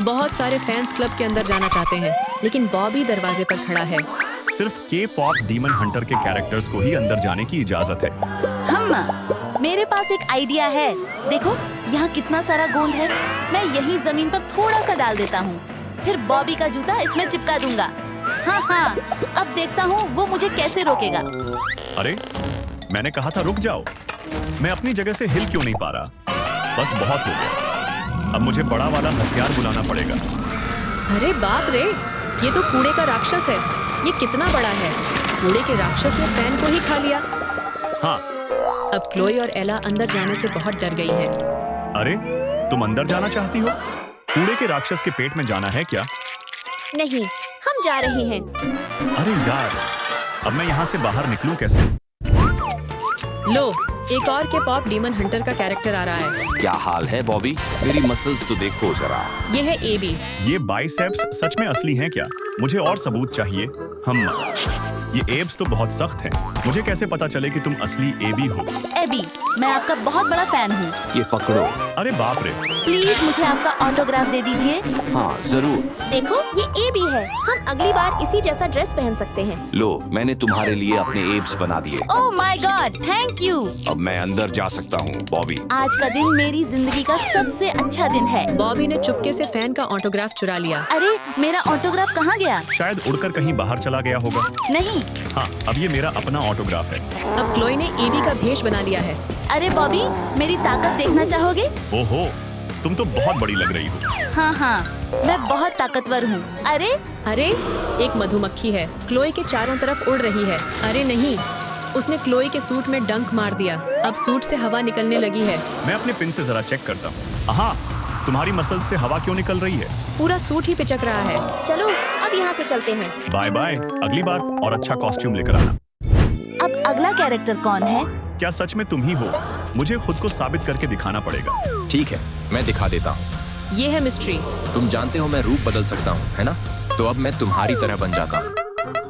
बहुत सारे fans club के अंदर जाना चाहते हैं, लेकिन बॉबी दरवाजे पर खड़ा है। सिर्फ के-पॉप डीमन हंटर के कैरेक्टर्स को ही अंदर जाने की इजाजत है। मेरे पास एक आइडिया है। देखो यहाँ कितना सारा गोंद है। मैं यही जमीन पर थोड़ा सा डाल देता हूँ, फिर बॉबी का जूता इसमें चिपका दूंगा। हाँ, अब देखता हूँ वो मुझे कैसे रोकेगा। अरे मैंने कहा था रुक जाओ। मैं अपनी जगह से हिल क्यों नहीं पा रहा? बस बहुत हो गया। अब मुझे बड़ा वाला हथियार बुलाना पड़ेगा। अरे बाप रे, ये तो कूड़े का राक्षस है। ये कितना बड़ा है। कूड़े के राक्षस ने फैन को ही खा लिया। हाँ। अब क्लोई और एला अंदर जाने से बहुत डर गई है। अरे तुम अंदर जाना चाहती हो? कूड़े के राक्षस के पेट में जाना है क्या? नहीं, हम जा रहे हैं। अरे यार, अब मैं यहाँ से बाहर निकलूं कैसे? लो, एक और के पॉप डीमन हंटर का कैरेक्टर आ रहा है। क्या हाल है बॉबी? मेरी मसल्स तो देखो जरा। ये है एबी। ये बाइसेप्स सच में असली हैं क्या? मुझे और सबूत चाहिए। ये एब्स तो बहुत सख्त हैं। मुझे कैसे पता चले कि तुम असली एबी हो? एबी, मैं आपका बहुत बड़ा फैन हूँ। ये पकड़ो। अरे बाप रे। प्लीज मुझे आपका ऑटोग्राफ दे दीजिए। हाँ जरूर। देखो ये एबी है। हम अगली बार इसी जैसा ड्रेस पहन सकते हैं। लो, मैंने तुम्हारे लिए अपने एब्स बना दिए। Oh my God, thank you. अब मैं अंदर जा सकता हूँ बॉबी। आज का दिन मेरी जिंदगी का सबसे अच्छा दिन है। बॉबी ने चुपके से फैन का ऑटोग्राफ चुरा लिया। अरे मेरा ऑटोग्राफ कहाँ गया? शायद उड़कर कहीं बाहर चला गया होगा। नहीं। हाँ, अब ये मेरा अपना ऑटोग्राफ है। अब क्लोई ने एबी का भेष बना लिया है। अरे बॉबी, मेरी ताकत देखना चाहोगे? ओहो, तुम तो बहुत बड़ी लग रही हो। हाँ, मैं बहुत ताकतवर हूँ। अरे एक मधुमक्खी है, क्लोई के चारों तरफ उड़ रही है। अरे नहीं, उसने क्लोई के सूट में डंक मार दिया। अब सूट से हवा निकलने लगी है। मैं अपने पिन से जरा चेक करता हूँ। हाँ, तुम्हारी मसल्स से हवा क्यों निकल रही है? पूरा सूट ही पिचक रहा है। चलो अब यहाँ से चलते हैं। Bye bye. अगली बार और अच्छा कॉस्ट्यूम लेकर आना। अब अगला कैरेक्टर कौन है? क्या सच में तुम ही हो? मुझे खुद को साबित करके दिखाना पड़ेगा। ठीक है, मैं दिखा देता हूँ। ये है मिस्ट्री। तुम जानते हो मैं रूप बदल सकता हूँ, है ना? तो अब मैं तुम्हारी तरह बन जाता हूँ।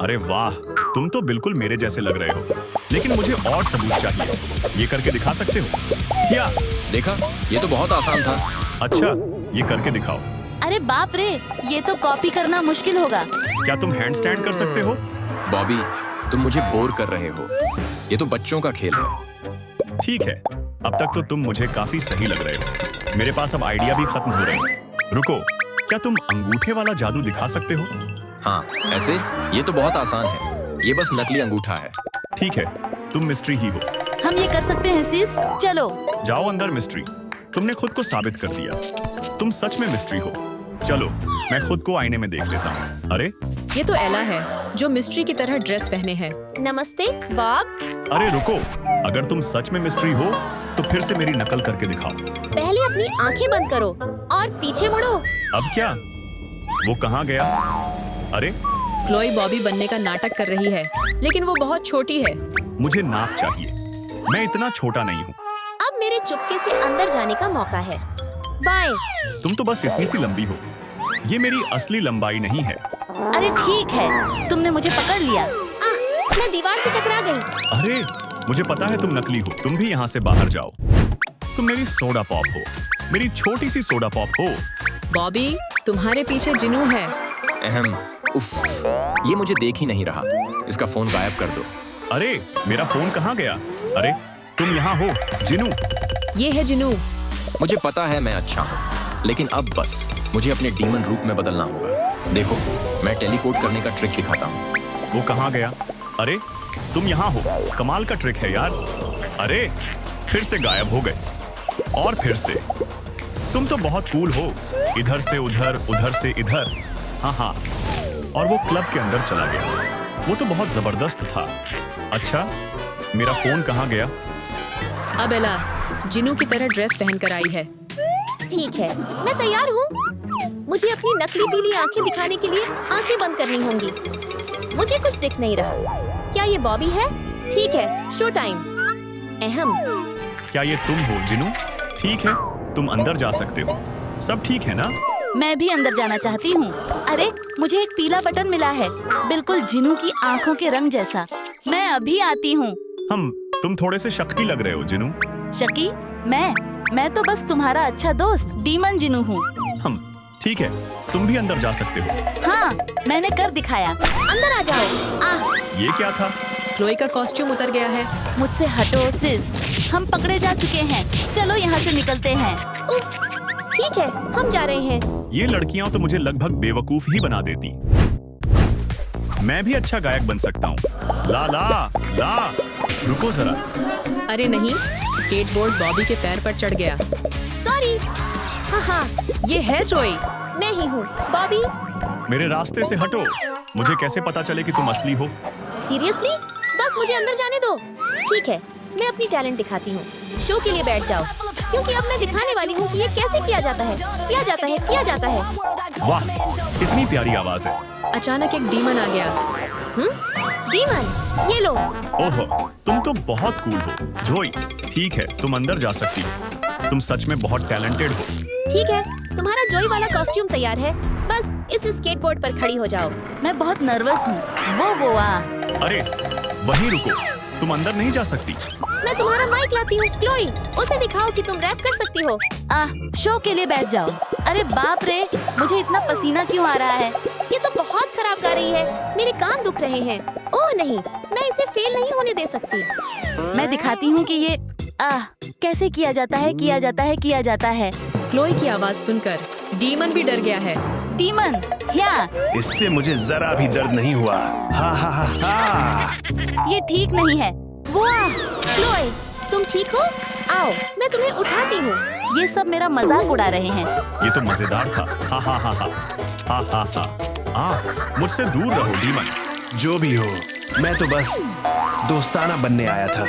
अरे वाह, तुम तो बिल्कुल मेरे जैसे लग रहे हो। लेकिन मुझे और सबूत चाहिए। ये करके दिखा सकते हो? क्या? देखा, ये तो बहुत आसान था। अच्छा, ये करके दिखाओ। अरे बाप रे, ये तो कॉपी करना मुश्किल होगा। क्या तुम हैंडस्टैंड कर सकते हो? बॉबी, तुम मुझे बोर कर रहे हो। ये तो बच्चों का खेल है। ठीक है, अब तक तो तुम मुझे काफी सही लग रहे हो। मेरे पास अब आइडिया भी खत्म हो रहे हैं। रुको, क्या तुम अंगूठे वाला जादू दिखा सकते हो? हाँ, ऐसे? ये तो बहुत आसान है। ये बस नकली अंगूठा है। ठीक है, तुम मिस्ट्री ही हो। हम ये कर सकते हैं सिस। चलो जाओ अंदर मिस्ट्री। तुमने खुद को साबित कर दिया। तुम सच में मिस्ट्री हो। चलो, मैं खुद को आईने में देख लेता हूँ। अरे ये तो एला है, जो मिस्ट्री की तरह ड्रेस पहने है। नमस्ते बॉब। अरे रुको, अगर तुम सच में मिस्ट्री हो तो फिर से मेरी नकल करके दिखाओ। पहले अपनी आंखें बंद करो और पीछे मुड़ो। अब क्या? वो कहाँ गया? अरे क्लोई बॉबी बनने का नाटक कर रही है, लेकिन वो बहुत छोटी है। मुझे नाप चाहिए। मैं इतना छोटा नहीं हूँ। अब मेरे चुपके से अंदर जाने का मौका है। बाय। तुम तो बस इतनी सी लंबी हो। ये मेरी असली लंबाई नहीं है। अरे ठीक है, तुमने मुझे पकड़ लिया। मैं दीवार से टकरा गई। अरे मुझे पता है तुम नकली हो। तुम भी यहाँ से बाहर जाओ। तुम मेरी सोडा पॉप हो, मेरी छोटी सी सोडा पॉप हो। बॉबी, तुम्हारे पीछे जिनू है। अहम, उफ, ये मुझे देख ही नहीं रहा। इसका फोन गायब कर दो। अरे मेरा फोन कहाँ गया? अरे तुम यहाँ हो जिनू। ये है जिनू। मुझे पता है मैं अच्छा हूँ, लेकिन अब बस मुझे अपने डीमन रूप में बदलना होगा। देखो, मैं टेलीपोर्ट करने का ट्रिक दिखाता हूँ। वो कहाँ गया? अरे तुम यहाँ हो। कमाल का ट्रिक है यार। अरे फिर से गायब हो गए। और फिर से। तुम तो बहुत कूल हो। इधर से उधर, उधर से इधर। हाँ, और वो क्लब के अंदर चला गया। वो तो बहुत जबरदस्त था। अच्छा, मेरा फोन कहाँ गया? अब एला जिनू की तरह ड्रेस पहनकर आई है। ठीक है, मैं तैयार हूँ। मुझे अपनी नकली पीली आंखें दिखाने के लिए आंखें बंद करनी होंगी। मुझे कुछ दिख नहीं रहा। क्या ये बॉबी है? ठीक है, शो टाइम। अहम। क्या ये तुम हो जिनू? ठीक है, तुम अंदर जा सकते हो। सब ठीक है ना? मैं भी अंदर जाना चाहती हूँ। अरे मुझे एक पीला बटन मिला है, बिल्कुल जिनू की आँखों के रंग जैसा। मैं अभी आती हूँ। तुम थोड़े से शक्की लग रहे हो जिनू। शकी? मैं तो बस तुम्हारा अच्छा दोस्त डीमन जिनू हूँ। ठीक है, तुम भी अंदर जा सकते हो। हाँ, मैंने कर दिखाया। अंदर आ जाओ। ये क्या था? क्लोई का कॉस्ट्यूम उतर गया है। मुझसे हटो सिस, हम पकड़े जा चुके हैं। चलो यहाँ से निकलते हैं। उफ, ठीक है, हम जा रहे हैं। ये लड़कियां तो मुझे लगभग बेवकूफ ही बना देती। मैं भी अच्छा गायक बन सकता हूँ। ला ला ला, रुको जरा। अरे नहीं, स्केटबोर्ड बॉबी के पैर पर चढ़ गया। सॉरी। हाँ, ये है जोई। मैं ही हूँ बॉबी। मेरे रास्ते से हटो। मुझे कैसे पता चले कि तुम असली हो? सीरियसली? बस मुझे अंदर जाने दो। ठीक है, मैं अपनी टैलेंट दिखाती हूँ। शो के लिए बैठ जाओ, क्योंकि अब मैं दिखाने वाली हूँ कि ये कैसे किया जाता है। किया जाता है, किया जाता है। वाह, कितनी प्यारी आवाज है। अचानक एक डीमन आ गया। डीमन, ये लो। ओहो, तुम तो बहुत कूल हो। जोई, ठीक है, तुम अंदर जा सकती हो। तुम सच में बहुत टैलेंटेड हो। ठीक है, तुम्हारा जोई वाला कॉस्ट्यूम तैयार है। बस इस स्केटबोर्ड पर खड़ी हो जाओ। मैं बहुत नर्वस हूँ। वो अरे, वहीं रुको, तुम अंदर नहीं जा सकती। मैं तुम्हारा माइक लाती हूँ। क्लोई, उसे दिखाओ कि तुम रैप कर सकती हो। शो के लिए बैठ जाओ। अरे बाप रे, मुझे इतना पसीना क्यों आ रहा है? ये तो बहुत खराब गा रही है। मेरे कान दुख रहे हैं। ओह नहीं, मैं इसे फेल नहीं होने दे सकती। मैं दिखाती हूँ कि ये कैसे किया जाता है, किया जाता है, किया जाता है। क्लोई की आवाज सुनकर डीमन भी डर गया है। डीमन, क्या? इससे मुझे जरा भी दर्द नहीं हुआ। हा हा हा हा। ये ठीक नहीं है। वाह, क्लोई, तुम ठीक हो? आओ, मैं तुम्हें उठाती हूँ। ये सब मेरा मजाक उड़ा रहे हैं। ये तो मजेदार था। हा हा हा हा हा हा हा। मुझसे दूर रहो डीमन। जो भी हो, मैं तो बस दोस्ताना बनने आया था।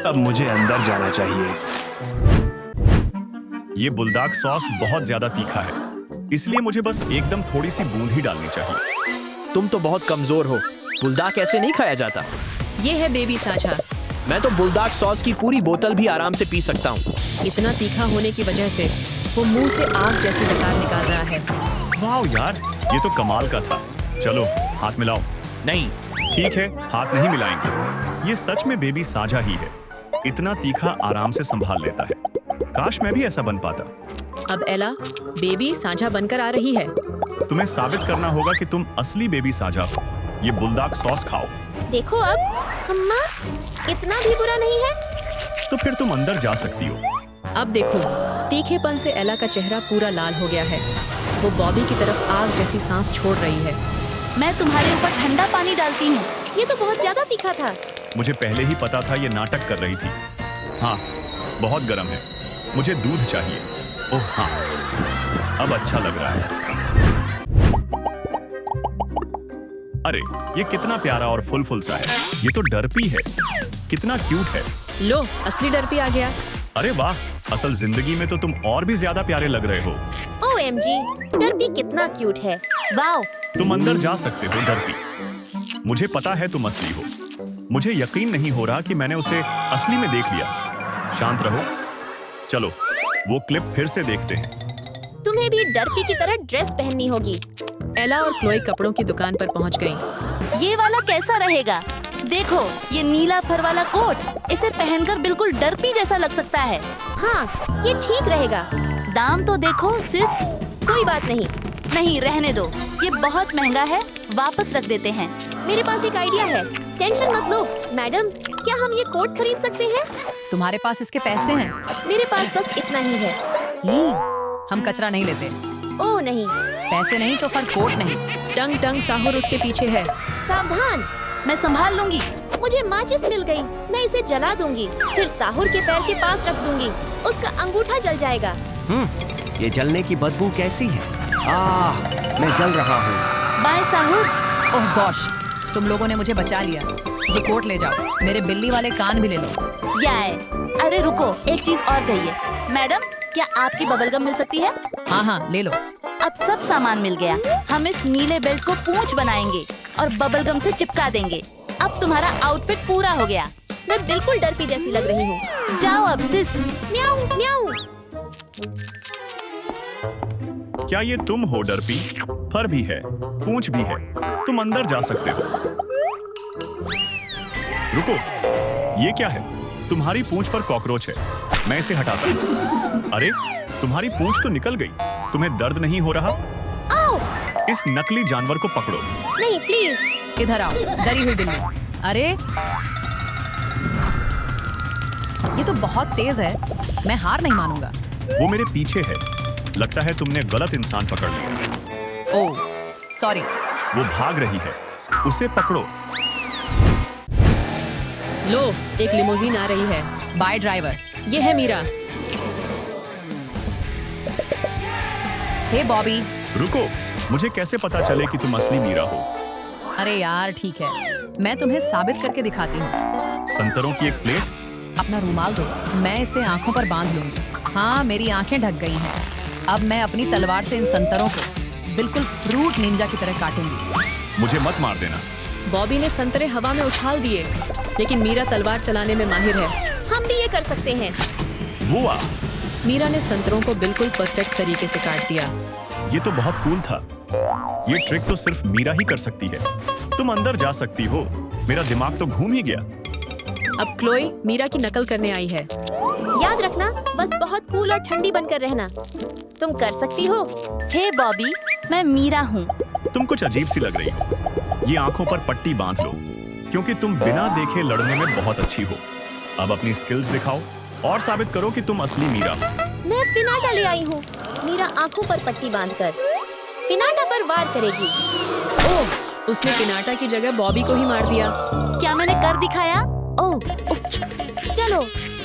अब मुझे अंदर जाना चाहिए। ये बुलडाग सॉस बहुत ज्यादा तीखा है, इसलिए मुझे बस एकदम थोड़ी सी बूंद ही डालनी चाहिए। तुम तो बहुत कमजोर हो। बुलडाग ऐसे नहीं खाया जाता। ये है बेबी साझा। मैं तो बुलडाग सॉस की पूरी बोतल भी आराम से पी सकता हूँ। इतना तीखा होने की वजह से वो मुंह से आग जैसी डकार निकाल रहा है। वाह यार, ये तो कमाल का था। चलो हाथ मिलाओ। नहीं, ठीक है, हाथ नहीं मिलाएंगे। ये सच में बेबी साझा ही है। इतना तीखा आराम से संभाल लेता है। काश मैं भी ऐसा बन पाता। अब एला बेबी साझा बनकर आ रही है। तुम्हें साबित करना होगा कि तुम असली बेबी साझा हो। ये बुलडाग सॉस खाओ। देखो अब, अम्मा, इतना भी बुरा नहीं है। तो फिर तुम अंदर जा सकती हो। अब देखो, तीखेपन से एला का चेहरा पूरा लाल हो गया है। वो बॉबी की तरफ आग जैसी सांस छोड़ रही है। मैं तुम्हारे ऊपर ठंडा पानी डालती हूँ। ये तो बहुत ज्यादा तीखा था। मुझे पहले ही पता था ये नाटक कर रही थी। हाँ, बहुत गर्म है। मुझे दूध चाहिए। ओह हाँ, अब अच्छा लग रहा है। अरे, ये कितना प्यारा और फुल सा है। ये तो डर्पी है। कितना क्यूट है। लो, असली डर्पी आ गया। अरे वाह, असल जिंदगी में तो तुम और भी ज्यादा प्यारे लग रहे हो। OMG, डर्पी कितना क्यूट है। वाओ, तुम अंदर जा सकते हो डर्पी। मुझे पता है तुम असली हो। मुझे यकीन नहीं हो रहा कि मैंने उसे असली में देख लिया। शांत रहो। चलो, वो क्लिप फिर से देखते हैं। तुम्हें भी डर्पी की तरह ड्रेस पहननी होगी। एला और क्लोई कपड़ों की दुकान पर पहुंच गईं। ये वाला कैसा रहेगा? देखो, ये नीला फर वाला कोट, इसे पहनकर बिल्कुल डर्पी जैसा लग सकता है। हाँ, ये ठीक रहेगा। दाम तो देखो सिस। कोई बात नहीं। नहीं, रहने दो, ये बहुत महंगा है। वापस रख देते हैं। मेरे पास एक आइडिया है। टेंशन मत लो मैडम, क्या हम ये कोट खरीद सकते हैं? तुम्हारे पास इसके पैसे हैं? मेरे पास बस इतना ही है। हम कचरा नहीं लेते। ओह नहीं। पैसे नहीं तो फिर कोट नहीं। टंग टंग साहुर उसके पीछे है। सावधान, मैं संभाल लूंगी। मुझे माचिस मिल गई। मैं इसे जला दूंगी, फिर साहुर के पैर के पास रख दूंगी। उसका अंगूठा जल जाएगा। ये जलने की बदबू कैसी है? मैं जल रहा हूँ। बाय साहुर। ओह गॉश, तुम लोगों ने मुझे बचा लिया। ये कोट ले जाओ। मेरे बिल्ली वाले कान भी ले लो। या अरे रुको, एक चीज और चाहिए। मैडम, क्या आपकी बबलगम मिल सकती है? हाँ, ले लो। अब सब सामान मिल गया। हम इस नीले बेल्ट को पूंछ बनाएंगे और बबलगम से चिपका देंगे। अब तुम्हारा आउटफिट पूरा हो गया। मैं बिल्कुल डर्पी जैसी लग रही हूँ। जाओ अब सिस। म्याऊ म्याऊ। क्या ये तुम हो डर्पी? फर भी है, पूंछ भी है। तुम अंदर जा सकते हो। रुको, ये क्या है? तुम्हारी पूंछ पर कॉकरोच है। मैं इसे हटाता हूँ। अरे, तुम्हारी पूंछ तो निकल गई। तुम्हें दर्द नहीं हो रहा? आओ! इस नकली जानवर को पकड़ो। नहीं प्लीज। इधर आओ, डरी हुई बिल्ली। अरे ये तो बहुत तेज है, मैं हार नहीं मानूंगा। वो मेरे पीछे है। लगता है तुमने गलत इंसान पकड़ लिया। Oh sorry. वो भाग रही है, उसे पकड़ो। लो, एक लिमोजीन आ रही है। Bye driver. ये है मीरा। हे बॉबी। रुको, मुझे कैसे पता चले कि तुम असली मीरा हो? अरे यार ठीक है, मैं तुम्हें साबित करके दिखाती हूँ। संतरों की एक प्लेट? अपना रुमाल दो, मैं इसे आंखों पर बांध लूंगी। हाँ, मेरी आंखें ढक गई हैं। अब मैं अपनी तलवार से इन संतरों को बिल्कुल फ्रूट निंजा की तरह काटूंगी। मुझे मत मार देना। बॉबी ने संतरे हवा में उछाल दिए, लेकिन मीरा तलवार चलाने में माहिर है। हम भी ये कर सकते हैं। वो आ। मीरा ने संतरों को बिल्कुल परफेक्ट तरीके से काट दिया। ये तो बहुत कूल था। ये ट्रिक तो सिर्फ मीरा ही कर सकती है। तुम अंदर जा सकती हो। मेरा दिमाग तो घूम ही गया। अब क्लोई मीरा की नकल करने आई है। याद रखना, बस बहुत कूल और ठंडी बनकर रहना। तुम कर सकती हो। हे बॉबी, मैं मीरा हूँ। तुम कुछ अजीब सी लग रही हो। ये आंखों पर पट्टी बांध लो, क्योंकि तुम बिना देखे लड़ने में बहुत अच्छी हो। अब अपनी स्किल्स दिखाओ और साबित करो कि तुम असली मीरा हो। मैं पिनाटा ले आई हूँ। मीरा आंखों पर पट्टी बांधकर पिनाटा पर वार करेगी। ओह, उसने पिनाटा की जगह बॉबी को ही मार दिया। क्या मैंने कर दिखाया? ओह, चलो,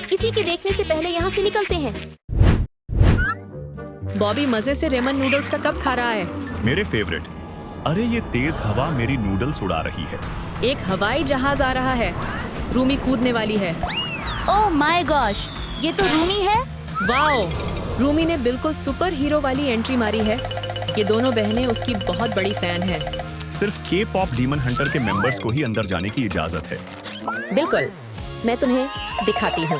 किसी के देखने से पहले यहाँ से निकलते हैं। बॉबी मजे से रेमन नूडल्स का कप खा रहा है। मेरे फेवरेट। अरे ये तेज हवा मेरी नूडल्स उड़ा रही है। एक हवाई जहाज आ रहा है। रूमी कूदने वाली है। ओह माय गॉश, ये तो रूमी है। वाओ, रूमी ने बिल्कुल सुपर हीरो वाली एंट्री मारी है। ये दोनों बहनें उसकी बहुत बड़ी फैन हैं। सिर्फ के पॉप डीमन हंटर के मेंबर्स को ही अंदर जाने की इजाजत है। बिल्कुल, मैं तुम्हें दिखाती हूँ।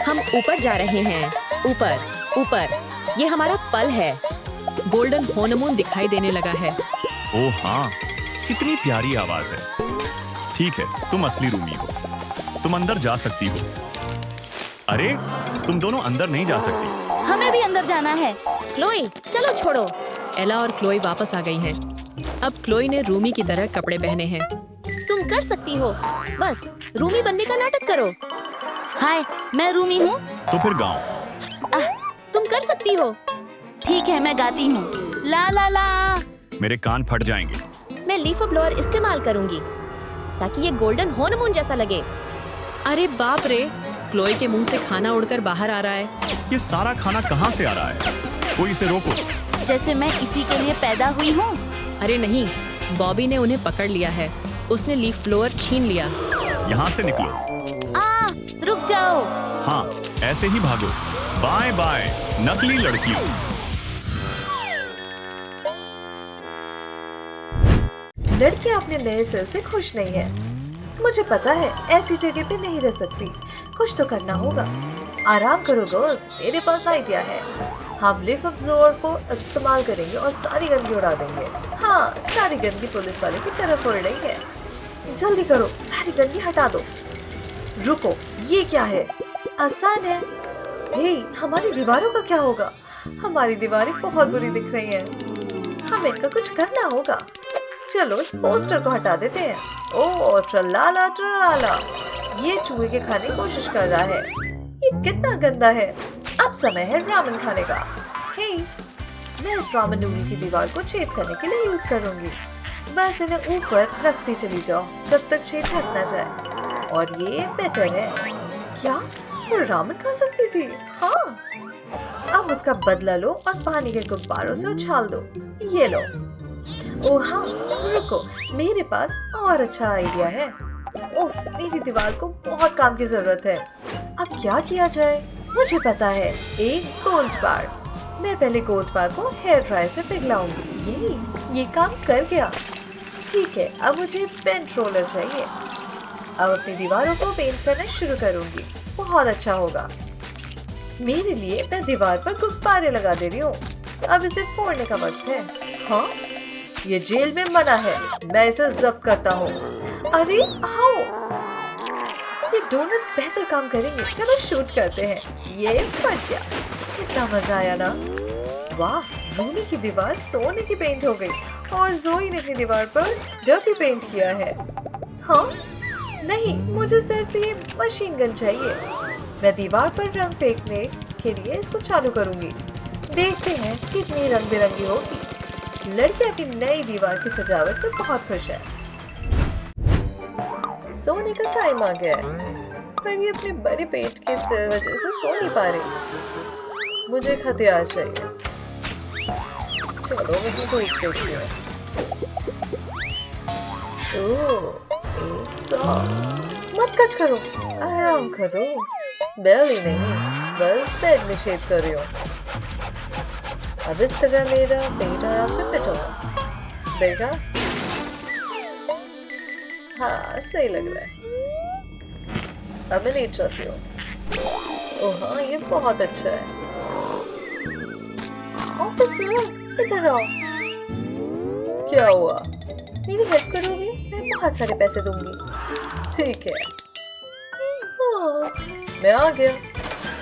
हम ऊपर जा रहे हैं। ऊपर, ऊपर। ये हमारा पल है। गोल्डन हॉर्नमून दिखाई देने लगा है। ओह हाँ, कितनी प्यारी आवाज है। ठीक है, तुम असली रूमी हो। तुम अंदर जा सकती हो। अरे, तुम दोनों अंदर नहीं जा सकती। हमें भी अंदर जाना है। क्लोई, चलो छोड़ो। एला और क्लोई वापस आ गई हैं। अब क्लोई ने रूमी की तरह कपड़े पहने हैं। तुम कर सकती हो। बस रूमी बनने का नाटक करो। हाय, मैं रूमी हूँ। तो फिर गाओ। तुम कर सकती हो। ठीक है, मैं गाती हूँ। ला ला ला। मेरे कान फट जाएंगे। मैं लीफ ब्लोअर इस्तेमाल करूंगी ताकि ये गोल्डन हॉर्नमून जैसा लगे। अरे बाप रे, क्लोई के मुंह से खाना उड़कर बाहर आ रहा है। ये सारा खाना कहाँ से आ रहा है? कोई इसे रोको। जैसे मैं इसी के लिए पैदा हुई हूँ। अरे नहीं, बॉबी ने उन्हें पकड़ लिया है। उसने लीफ ब्लोअर छीन लिया। यहाँ से निकलो। रुक जाओ। हाँ, ऐसे ही भागो। बाय बाय, नकली लड़कियों। लड़कियां अपने नए सेल से खुश नहीं है। मुझे पता है ऐसी जगह पे नहीं रह सकती। कुछ तो करना होगा। आराम करो गर्ल्स, मेरे पास आइडिया है। हम लीफ अब्जॉर्बर को इस्तेमाल करेंगे और सारी गंदगी उड़ा देंगे। हाँ, सारी गंदगी पुलिस वाले की तरफ उड़ रही है। जल्दी करो, सारी गंदगी हटा दो। रुको, ये क्या है? आसान है। हे, हमारी दीवारों का क्या होगा? हमारी दीवारें बहुत बुरी दिख रही हैं। हमें इनका कुछ करना होगा। चलो इस पोस्टर को हटा देते हैं। ओह ट्रलाला ट्रलाला, ये चूहे के खाने की कोशिश कर रहा है। ये कितना गंदा है। अब समय है रामेन खाने का। हे, मैं इस रामेन नूडल की दीवार को छेद करने के लिए यूज करूंगी। बस इन्हें ऊपर रखती चली जाओ जब तक छेद ढक ना जाए। और ये बेटर है। क्या वो रामेन खा सकती थी? हाँ। अब उसका बदला लो और पानी के गुब्बारों से उछाल दो। ये लो। ओह हाँ, रुको, मेरे पास और अच्छा आइडिया है। उफ, मेरी दीवार को बहुत काम की जरूरत है। अब क्या किया जाए? मुझे पता है, एक गोल्ड बार। मैं पहले गोल्ड बार को हेयर ड्रायर से पिघलाऊंगी। ये काम कर गया। ठीक है, अब मुझे पेंट रोलर चाहिए। अब अपनी दीवारों को पेंट करना शुरू करूंगी। बहुत अच्छा होगा। मेरे लिए मैं दीवार पर गुब्बारे लगा दे रही हूँ। अब इसे फोड़ने का वक्त है। हाँ, ये जेल में मना है। मैं इसे जब्त करता हूँ। अरे आओ, ये डोनट्स बेहतर काम करेंगे। चलो शूट करते हैं। ये फट गया। कितना मजा आया ना। वाह, रूमी की दीवार सोने की पेंट हो गई और जोई ने अपनी दीवार पर डर्टी पेंट किया है। हाँ नहीं, मुझे सिर्फ ये मशीन गन चाहिए। मैं दीवार पर रंग फेंकने के लिए इसको चालू करूंगी। देखते हैं कितनी रंग बिरंगी होगी। लड़के अपनी नई दीवार की सजावट से बहुत खुश है। सोने का टाइम आ गया है, पर ये अपने बड़े पेट की वजह से सो नहीं पा रही। मुझे एक हथियार चाहिए। चलो वहीं को एक देखते हैं। एक सौ। मत कच करो, आराम करो। बेल ही नहीं, बस बेड में छेद कर रही हो। अब इस तरह मेरा पेट आराम से फिट होगा। देखा? हाँ सही लग रहा है। अब मैं लेट जाती हूँ। ओह हाँ, ये बहुत अच्छा है। ऑफिसर इधर आओ। क्या हुआ? मेरी हेल्प करोगे? मैं बहुत सारे पैसे दूंगी। ठीक है। मैं आ गया।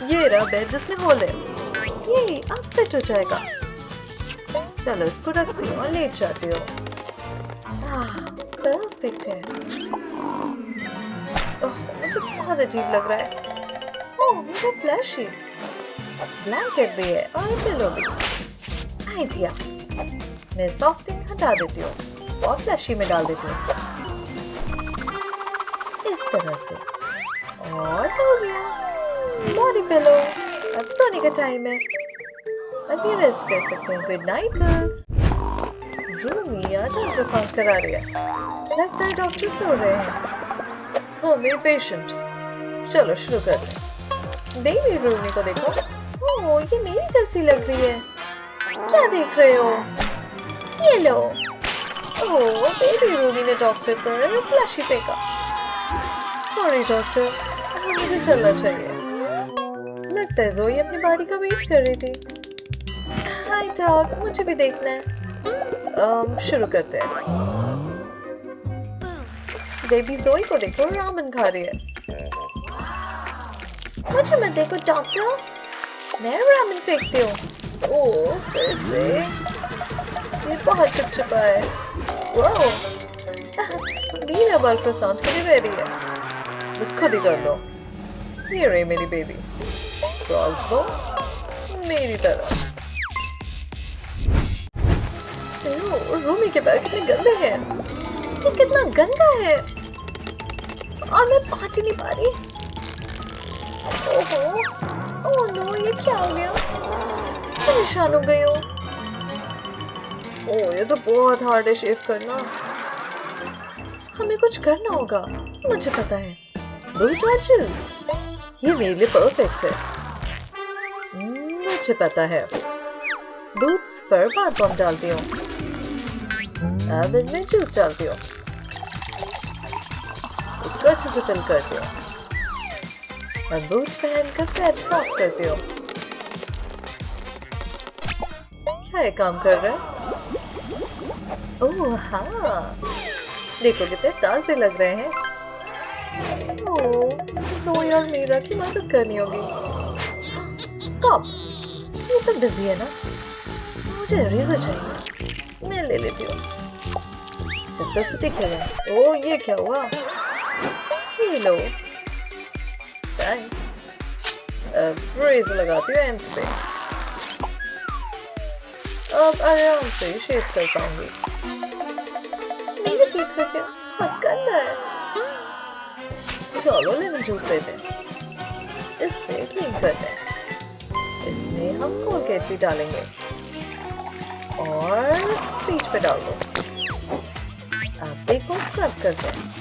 ये रहा बेड जिसमें होल है। ये अब फिट हो जाएगा। चलो इसको रखती हूँ और लेट जाती हूँ। परफेक्ट है। मुझे बहुत अजीब लग रहा है। ओह मेरा प्लशी। ब्लैंकेट भी है और पिलो भी। आइडिया, मैं सॉफ्टिंग हटा देती हूँ और प्लशी में डाल देती हूँ इस तरह से। और हो गया बॉडी पिलो। अब सोने का टाइम है। अब ये रेस्ट कर सकते हैं। Good night girls. रूमी आज अल्ट्रासाउंड करा रही है। लगता है डॉक्टर सो रहे हैं। हाँ मेरी पेशेंट। चलो शुरू कर लें। बेबी रूमी को देखो। ओह ये मेरी जैसी लग रही है। क्या देख रहे हो? ये लो। ओह बेबी रूमी ने डॉक्टर पर फ्लैशी फेंका। सॉरी डॉक्टर, मुझे चलना चाहिए। लगता है जोई अपनी बारी का वेट कर रही थी। हाय डॉग, मुझे भी देखना है। शुरू करते हैं। बेबी जोई को देखो, रामन खा रही है। मुझे मत देखो डॉक्टर, मैं रामन फेंकती हूँ। ओह फिर से ये बहुत चिपचिपा है। वाओ मीरा अल्ट्रासाउंड के लिए रेडी है। बस खुद ही कर लो। ये रही मेरी बेबी। क्रॉसबो मेरी तरह। रूमी के पैर कितने गंदे हैं। ये कितना गंदा है और मैं पहुंच ही नहीं पा रही। ओहो ओह नो, ये क्या हो गया? परेशान हो गई हूँ। ओह ये तो बहुत हार्ड है शेव करना। हमें कुछ करना होगा, मुझे पता है। ब्लू टॉर्चेस, ये मेरे लिए परफेक्ट है। मुझे पता है। बूट्स पर बाथ बॉम्ब डालती हूँ। अब इनमें जूस डालती हूँ। इसको अच्छे से फिल करती हूँ और बूट्स पहनकर पैर साफ करती हूँ। क्या ये काम कर रहा है? ओह हाँ, देखो कितने ताजे लग रहे हैं। ओह जोई और मीरा की मदद करनी होगी। कब? ये तो बिजी है ना। मुझे रेजर चाहिए, मैं ले लेती हूँ। जब तक से दिखेगा। ओह ये क्या हुआ? ये लो। थैंक्स। रेजर लगाती हूँ एंड पे। अब आराम से शेव कर पाऊंगी। मेरे पीठ का क्या बहुत गंदा है। चलो लेमन जूस लेते हैं। इससे क्लीन करते हैं। इसमें हम कोलगेट भी डालेंगे और पीठ पे डाल दो। अब देखो स्क्रब करते हैं।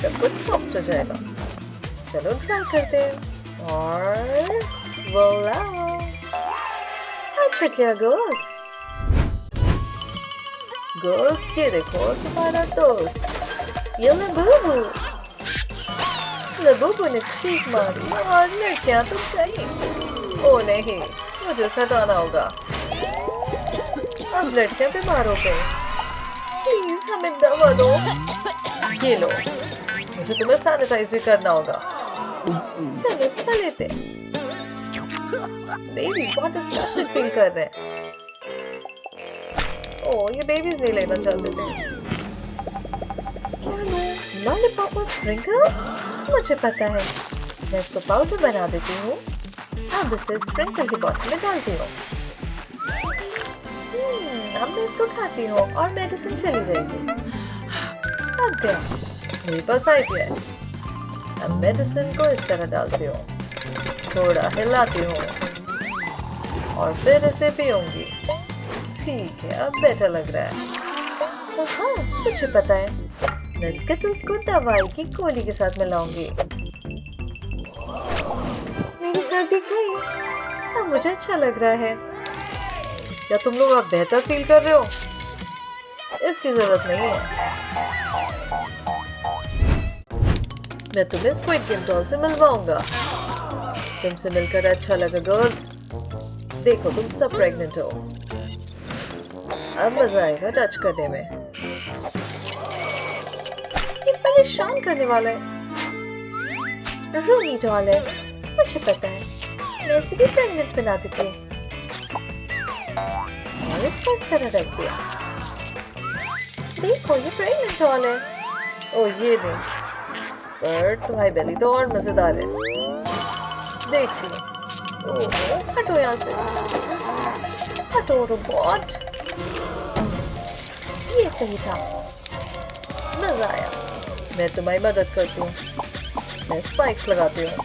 सब कुछ सॉफ्ट हो जाएगा। चलो ड्राई करते हैं और वोला। अच्छा क्या गर्ल्स? गर्ल्स ये देखो तुम्हारा दोस्त, ये लबूबू। लबूबू ने चीख मारी और लड़कियां तो गई। ओ नहीं, मुझे सताना होगा। अब लड़कियां बीमार हो गई। प्लीज हमें दवा दो। ये लो, मुझे तुम्हें सैनिटाइज भी करना होगा। चलो खा लेते। बेबीज बहुत डिस्गस्टेड फील कर रहे हैं। ओह, ये बेबीज नहीं लेना चाहते थे। क्या लूं? लॉलीपॉप और स्प्रिंकल? मुझे पता है, मैं इसको पाउडर बना देती हूँ। अब इसे स्प्रिंकल की बॉटल में डालती हूँ। अब मैं इसको खाती हूँ और मेडिसिन चली जाएगी। अब क्या, मेरे पास आइडिया है। अब मेडिसिन को इस तरह डालती हूँ, थोड़ा हिलाती हूँ और फिर इसे पीऊंगी। ठीक है, अब बेटर लग रहा है। और हाँ, मुझे पता है, मैं स्किटल्स को दवाई की गोली के साथ मिलाऊंगी। मेरी सर्दी गई, अब मुझे अच्छा लग रहा है। क्या तुम लोग अब बेहतर फील कर रहे हो? इसकी जरूरत नहीं है। मैं तुम्हें स्क्विड गेम डॉल से मिलवाऊंगा। तुमसे मिलकर अच्छा लगा गर्ल्स। देखो, तुम सब प्रेग्नेंट हो। अब मजा आएगा टच करने में। ये परेशान करने वाला है। रूमी डॉल है, मुझे पता है। मैं इसे भी प्रेग्नेंट बना देती हूँ और इसको इस तरह रख दिया। देखो, ये प्रेग्नेंट डॉल है। ओ, ये नहीं, पर तुम्हारी बेली तो और मजेदार है। देखती हूँ। ओह, हटो यहाँ से, हटो रोबोट। ये सही था, मजा आया। मैं तुम्हारी मदद करती हूँ। मैं स्पाइक्स लगाती हूँ।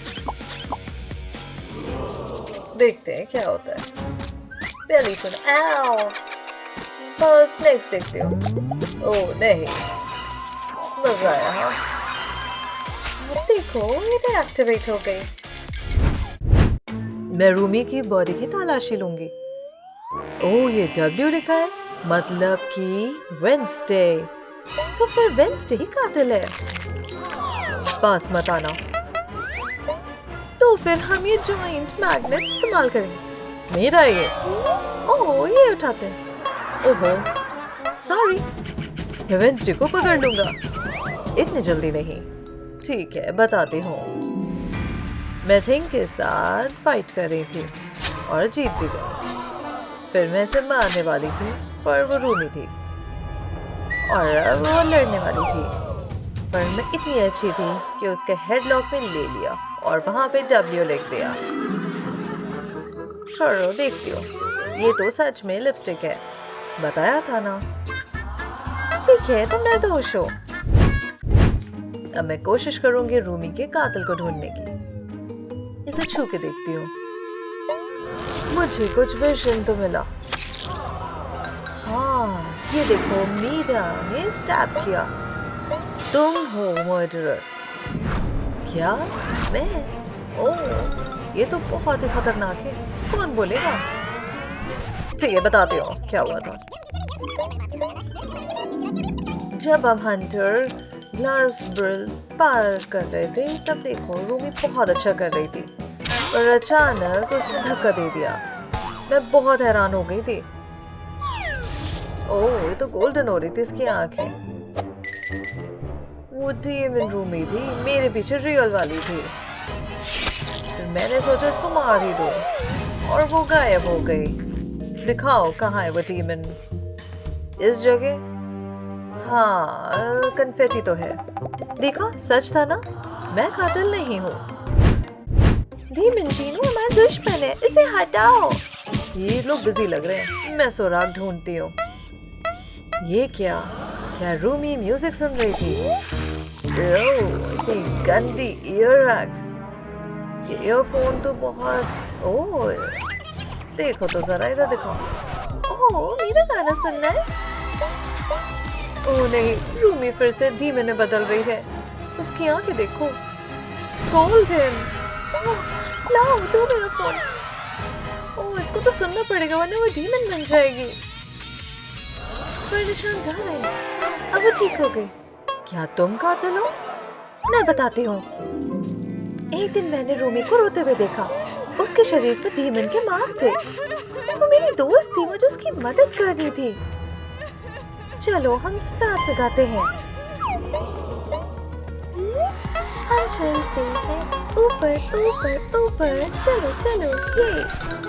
देखते हैं क्या होता है। बेली सुन, आओ। बस नेक्स्ट देखती हूँ। ओह नहीं, मजा आया। हाँ, देखो, ये डीएक्टिवेट हो गई। मैं रूमी की बॉडी की तलाशी लूंगी। ओह, ये W लिखा है, मतलब कि वेंसडे। तो फिर वेंसडे ही कातिल है। पास मत आना। तो फिर हम ये जॉइंट मैग्नेट इस्तेमाल करेंगे। मेरा ये। ओह, ये उठाते हैं। ओहो, सॉरी। मैं वेंसडे को पकड़ लूंगा। इतनी जल्दी नहीं। ठीक है, बताती हूँ। मैं थिंग के साथ फाइट कर रही थी और जीत भी गई। फिर मैं इसे मारने वाली थी, पर वो रूमी थी और अब वो लड़ने वाली थी। पर मैं इतनी अच्छी थी कि उसके हेडलॉक में ले लिया और वहां पे W लिख दिया। छोड़ो, देखती हो। ये तो सच में लिपस्टिक है, बताया था ना। ठीक है, तुम निर्दोष हो। अब मैं कोशिश करूंगी रूमी के कातिल को ढूंढने की। इसे छू के देखती हूँ। मुझे कुछ विजन तो मिला। हाँ, ये देखो, मीरा ने स्टैब किया। तुम हो मर्डरर। क्या? मैं? ओह, ये तो बहुत ही खतरनाक है। कौन बोलेगा? ठीक है, बताती हूँ क्या हुआ था। जब हम हंटर ग्लास ब्रिल पार कर रहे थे, तब देखो रूमी बहुत अच्छा कर रही थी, पर अचानक उसने धक्का दे दिया। मैं बहुत हैरान हो गई थी। ओह, ये तो गोल्डन हो रही थी इसकी आंखें। वो डीमन रूमी थी, मेरे पीछे रियल वाली थी। फिर मैंने सोचा इसको मार ही दो और वो गायब हो गई। दिखाओ कहाँ है वो डीमन। इस जगह? हाँ, कन्फेटी तो है। देखा, सच था ना, मैं कातिल नहीं हूँ। डीमन जीनो हमारा दुश्मन है, इसे हटाओ। ये लोग बिजी लग रहे हैं, मैं सुराग ढूंढती हूँ। ये क्या रूमी म्यूजिक सुन रही थी? ओह, गंदी ईयरबड्स। ये ईयरफोन तो बहुत। ओह, देखो तो जरा, इधर देखो। ओह, मेरा गाना सुनना है? ओह नहीं, रूमी फिर से डीमन में बदल रही है। उसकी आंखें देखो, गोल्डन। लाओ, दो मेरा फोन। ओह, इसको तो सुनना पड़ेगा वरना वो डीमन बन जाएगी। पर निशान जा रहे हैं। अब वो ठीक हो गई। क्या तुम कातिल हो? मैं बताती हूँ। एक दिन मैंने रूमी को रोते हुए देखा। उसके शरीर पर डीमन के मार्क थे। वो मेरी दोस्त थी, मुझे उसकी मदद करनी थी। चलो हम साथ में गाते हैं। हम चलते हैं ऊपर ऊपर ऊपर, चलो चलो ये।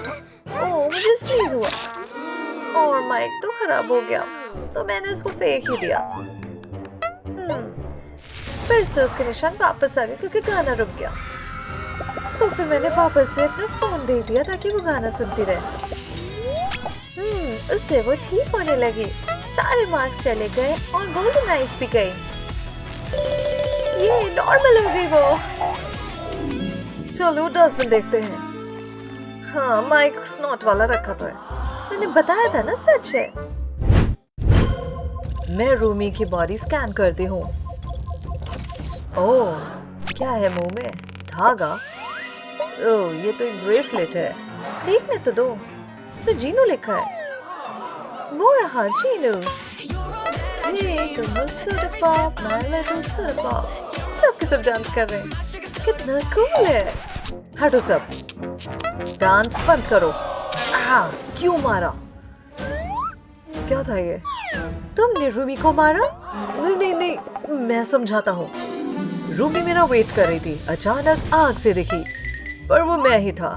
मुझे स्नीज हुआ और माइक तो खराब हो गया, तो मैंने इसको फेंक ही दिया। फिर से उसके निशान वापस आ गए क्योंकि गाना रुक गया। तो फिर मैंने वापस से अपना फोन दे दिया ताकि वो गाना सुनती रहे। उससे वो ठीक होने लगी, सारे मार्क्स चले गए और गोल्डन आइज भी गई। ये नॉर्मल हो गई वो। चलो डस्टबिन देखते हैं। हाँ, माइक स्नॉट वाला रखा तो है, मैंने बताया था ना, सच है। मैं रूमी की बॉडी स्कैन करती हूँ। ओह, क्या है मुंह में? धागा? ओह, ये तो एक ब्रेसलेट है। देखने तो दो, इसमें जीनू लिखा है। वो रहा जीनू। सब के सब डांस कर रहे हैं, कितना कूल है। हटो सब, डांस बंद करो। क्यों मारा? क्या था ये? तुमने रूमी को मारा? नहीं, मैं समझाता हूँ। रूमी मेरा वेट कर रही थी, अचानक आग से दिखी, पर वो मैं ही था।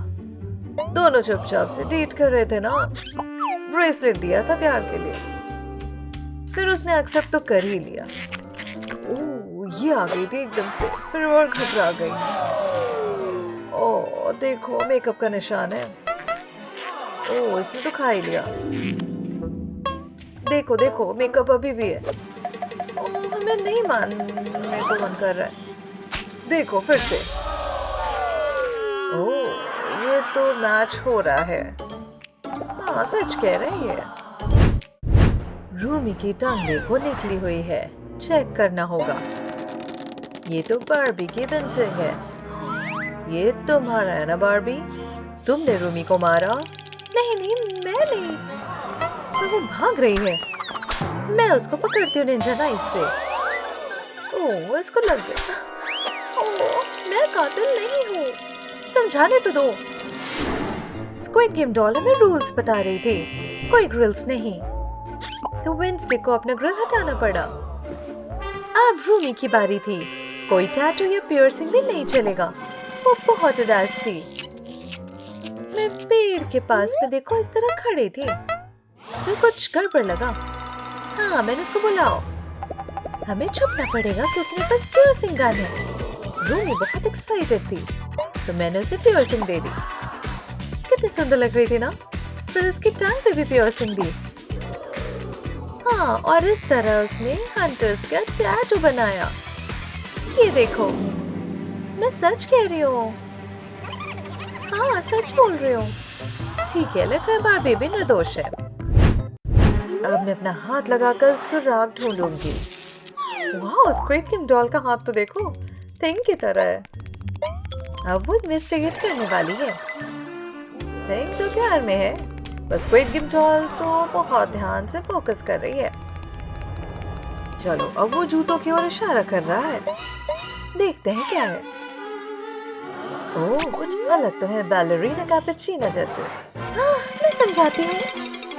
दोनों चुपचाप से डेट कर रहे थे ना। ब्रेसलेट दिया था प्यार के लिए, फिर उसने एक्सेप्ट तो कर ही लिया। ओह, ये आ गई थी एकदम से, फिर और घबरा गई। ओह देखो, मेकअप का निशान है। ओह, इसने तो खा ही लिया। देखो देखो, मेकअप अभी भी है। ओह, मैं नहीं मानने को मन कर रहा है। देखो फिर से। ओह, ये तो मैच हो रहा है। हाँ, सच कह रही है। रूमी की टंग देखो निकली हुई है, चेक करना होगा। ये तो बार्बी की पेंसिल है। ये तुम्हारा है ना बार्बी? तुमने रूमी को मारा? नहीं, मैं नहीं। पर वो भाग रही है, मैं उसको पकड़ती हूँ निंजा नाइफ से। ओह, इसको लग गया। ओह, मैं कातिल नहीं हूँ, समझाने तो दो। स्क्विड गेम डॉल में रूल्स बता रही थी, कोई ग्रिल्स नहीं, तो वेंसडे को अपना ग्रिल हटाना पड़ा। अब रूमी की बारी थी, कोई टैटू या पियर्सिंग भी नहीं चलेगा। वो बहुत उदास थी। मैं पेड़ के पास में देखो इस तरह खड़ी थी, फिर कुछ गड़बड़ लगा। हाँ, मैंने उसको बुलाओ, हमें छुपना पड़ेगा क्योंकि मेरे पास पियर्सिंग गन है। रूमी बहुत एक्साइटेड थी, तो मैंने उसे पियर्सिंग दे दी। कितनी सुंदर लग रही थी ना। फिर उसकी टंग पे भी पियर्सिंग दी। हाँ, और इस तरह उसने हंटर्स का टैटू बनाया। ये देखो, मैं सच कह रही हूँ। हाँ, सच बोल रही हूँ। ठीक है, लेकिन बार्बी भी निर्दोष है। अब मैं अपना हाथ लगाकर सुराग ढूंढूंगी। वाह, स्क्विड गेम डॉल का हाथ तो देखो, थिंग की तरह है। अब वो इन्वेस्टिगेट करने वाली है। थिंग तो प्यार में है, बस स्क्विड गेम डॉल तो बहुत ध्यान से फोकस कर रही है। चलो, अब वो जूतों की ओर इशारा कर रहा है, देखते हैं क्या है। ओह, कुछ अलग तो है, बैलरीना कैपुचिनो जैसे। हाँ, मैं समझाती हूँ,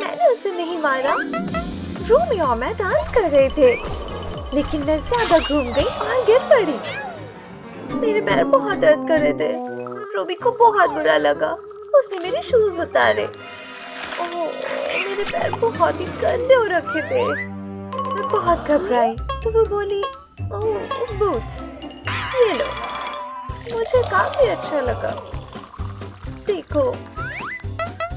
मैंने उसे नहीं मारा। रूमी और मैं डांस कर रहे थे, लेकिन मैं ज्यादा घूम गई और गिर पड़ी। मेरे पैर बहुत दर्द कर रहे थे। रूमी को बहुत बुरा लगा, उसने मेरे शूज उतारे। ओह, मेरे पैर बहुत ही गंदे हो रखे थे। मैं बहुत घबराई, तो वो बोली, ओह बूट्स, ये लो। मुझे काफी अच्छा लगा। देखो,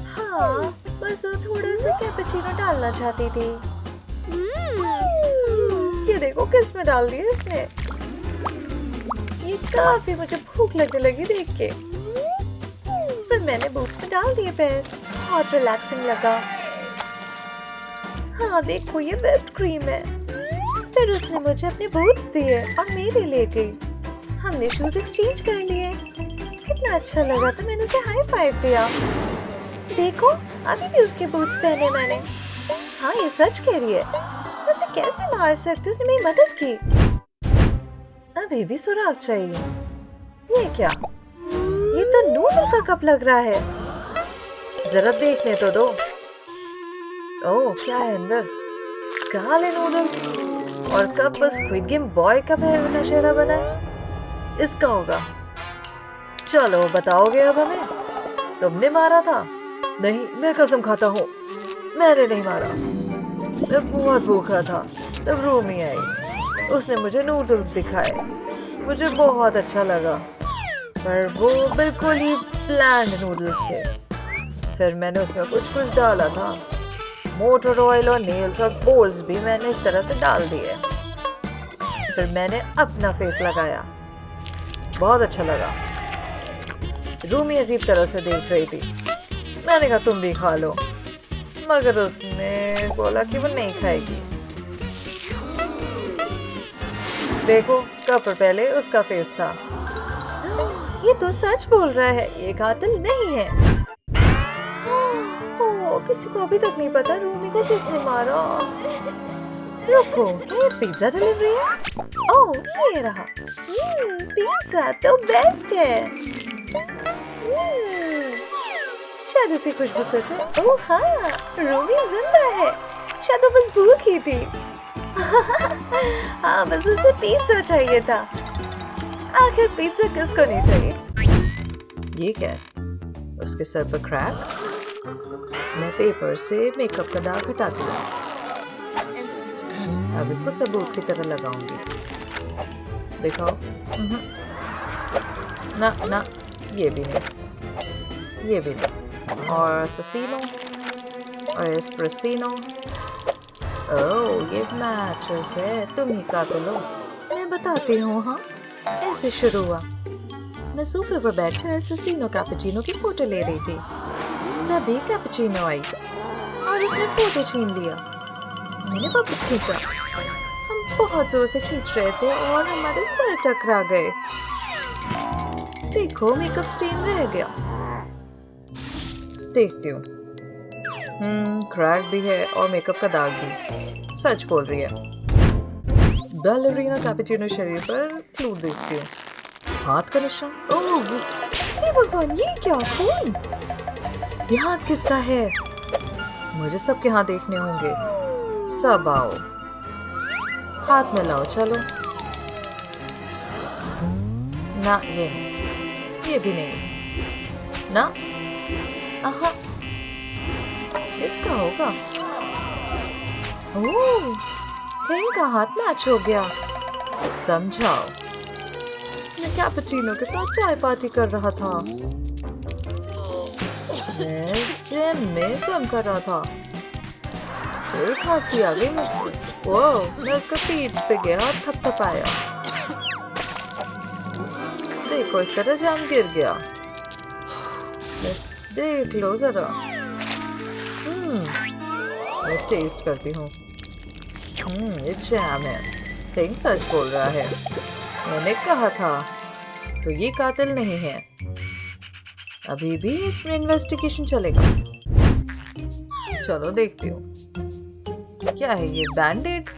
हाँ, बस वो थोड़ा सा कैपुचिनो डालना चाहती थी। ये देखो किस में डाल दिया इसने। ये काफी मुझे भूख लगने लगी देख के। फिर मैंने बूट्स में डाल दिए पैर, बहुत रिलैक्सिंग लगा। हाँ देखो, ये व्हिप्ड क्रीम है। फिर उसने मुझे अपने बूट्स दिए और मेरे ले गई। हमने शूज एक्सचेंज कर लिए। कितना अच्छा लगा, तो मैंने उसे हाई फाइव दिया। देखो, अभी भी उसके बूट्स पहने मैंने। हाँ, ये सच कह रही है। उसे कैसे मार सकते, उसने मेरी मदद की। अभी भी सुराग चाहिए। ये क्या? ये तो नूडल्स का कप लग रहा है, जरा देखने तो दो। ओह, क्या है अंदर? काले नूडल्स और कप बस स्क्विड गेम बॉय का नशेरा बना है। इसका होगा। चलो बताओगे अब हमें, तुमने मारा था? नहीं, मैं कसम खाता हूँ, मैंने नहीं मारा। मैं बहुत भूखा था तब रूमी आई, उसने मुझे नूडल्स दिखाए, मुझे बहुत अच्छा लगा, पर वो बिल्कुल ही ब्लैंड नूडल्स थे। फिर मैंने उसमें कुछ कुछ डाला था, मोटर ऑयल और नेल्स और बोल्स भी मैंने इस तरह से डाल दिए। फिर मैंने अपना फेस लगाया, बहुत अच्छा लगा। रूमी अजीब तरह से देख रही थी, मैंने कहा तुम भी खा लो, मगर उसने बोला कि वो नहीं खाएगी। देखो, कप पहले उसका फेस था। ये तो सच बोल रहा है, ये कातिल नहीं है। ओह, किसी को अभी तक नहीं पता रूमी को किसने मारा। रुको, क्या ये पिज्जा डिलीवरी है? ओह, ये रहा। पिज्जा तो बेस्ट है। शायद इसी खुशबू से है। ओह हाँ, रूमी जिंदा है, शायद वो बस भूखी थी। हाँ, बस उसे पिज्जा चाहिए था। आखिर पिज्जा किसको नहीं चाहिए? ये क्या है? उसके सर पर क्रैक। मैं पेपर से मेकअप का दाग हटा दिया, अब इसको सबूत की तरह लगाऊंगी। दिखाओ। ना ना, ये भी नहीं, ये भी नहीं। और ससीनो और एस्प्रेसिनो। ओह, ये मैचेस है, तुम ही कातिल हो। मैं बताती हूँ। हाँ, ऐसे शुरू हुआ। मैं सोफे पर बैठकर एस्प्रेसिनो कैपुचिनो की फोटो ले रही थी, तभी कैपुचिनो आई और उसने फोटो छीन लिया। मैंने वापस खींचा, हम बहुत जोर से खींच रहे थे और हमारे सर टकरा गए। देखो, मेकअप स्टेन रह गया। देखती हूँ। क्रैक भी है और मेकअप का दाग भी। सच बोल रही है। बैलेरिना कैपुचिनो शरीर पर क्लू देखती हूँ। हाथ का निशान। ओह, हे भगवान, ये क्या खून? ये हाथ किसका है? मुझे सबके हाथ देखने होंगे। सब आओ, हाथ मिलाओ, चलो। ना, ये नहीं, ये भी नहीं। ना, आहा, इसका होगा। ओह, इनका हाथ मैच हो गया। समझाओ, मैं कैपुचिनो के साथ चाय पार्टी कर रहा था। मैं जिम में स्विम कर रहा था, फिर खांसी आ गई मुझको। ओह, मैं उसका पीठ पे गया और थपथपाया। देखो, इस तरह जाम गिर गया। देख लो जरा। मैं टेस्ट करती हूँ। ये जैम है। थिंग सच बोल रहा है, मैंने कहा था। तो ये कातिल नहीं है। अभी भी इसमें इन्वेस्टिगेशन चलेगा। चलो देखती हूँ। क्या है ये? बैंडेड?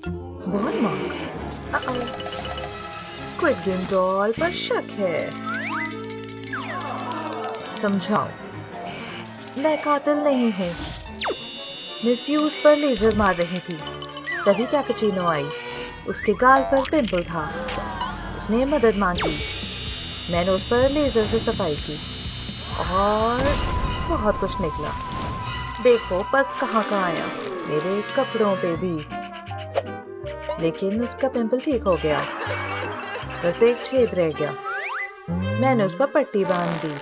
बहुत महंगा। स्क्विड गेम डॉल पर शक है। समझाओ, मैं कातिल नहीं हूँ। मैं फ्यूज पर लेजर मार रही थी, तभी कैपुचिनो आई। उसके गाल पर पिंपल था, उसने मदद मांगी। मैंने उस पर लेजर से सफाई की और बहुत कुछ निकला। देखो, पस कहाँ आया, मेरे कपड़ों पे भी। लेकिन उसका पिंपल ठीक हो गया, बस एक छेद रह गया। मैंने उस पर पट्टी बांध दी।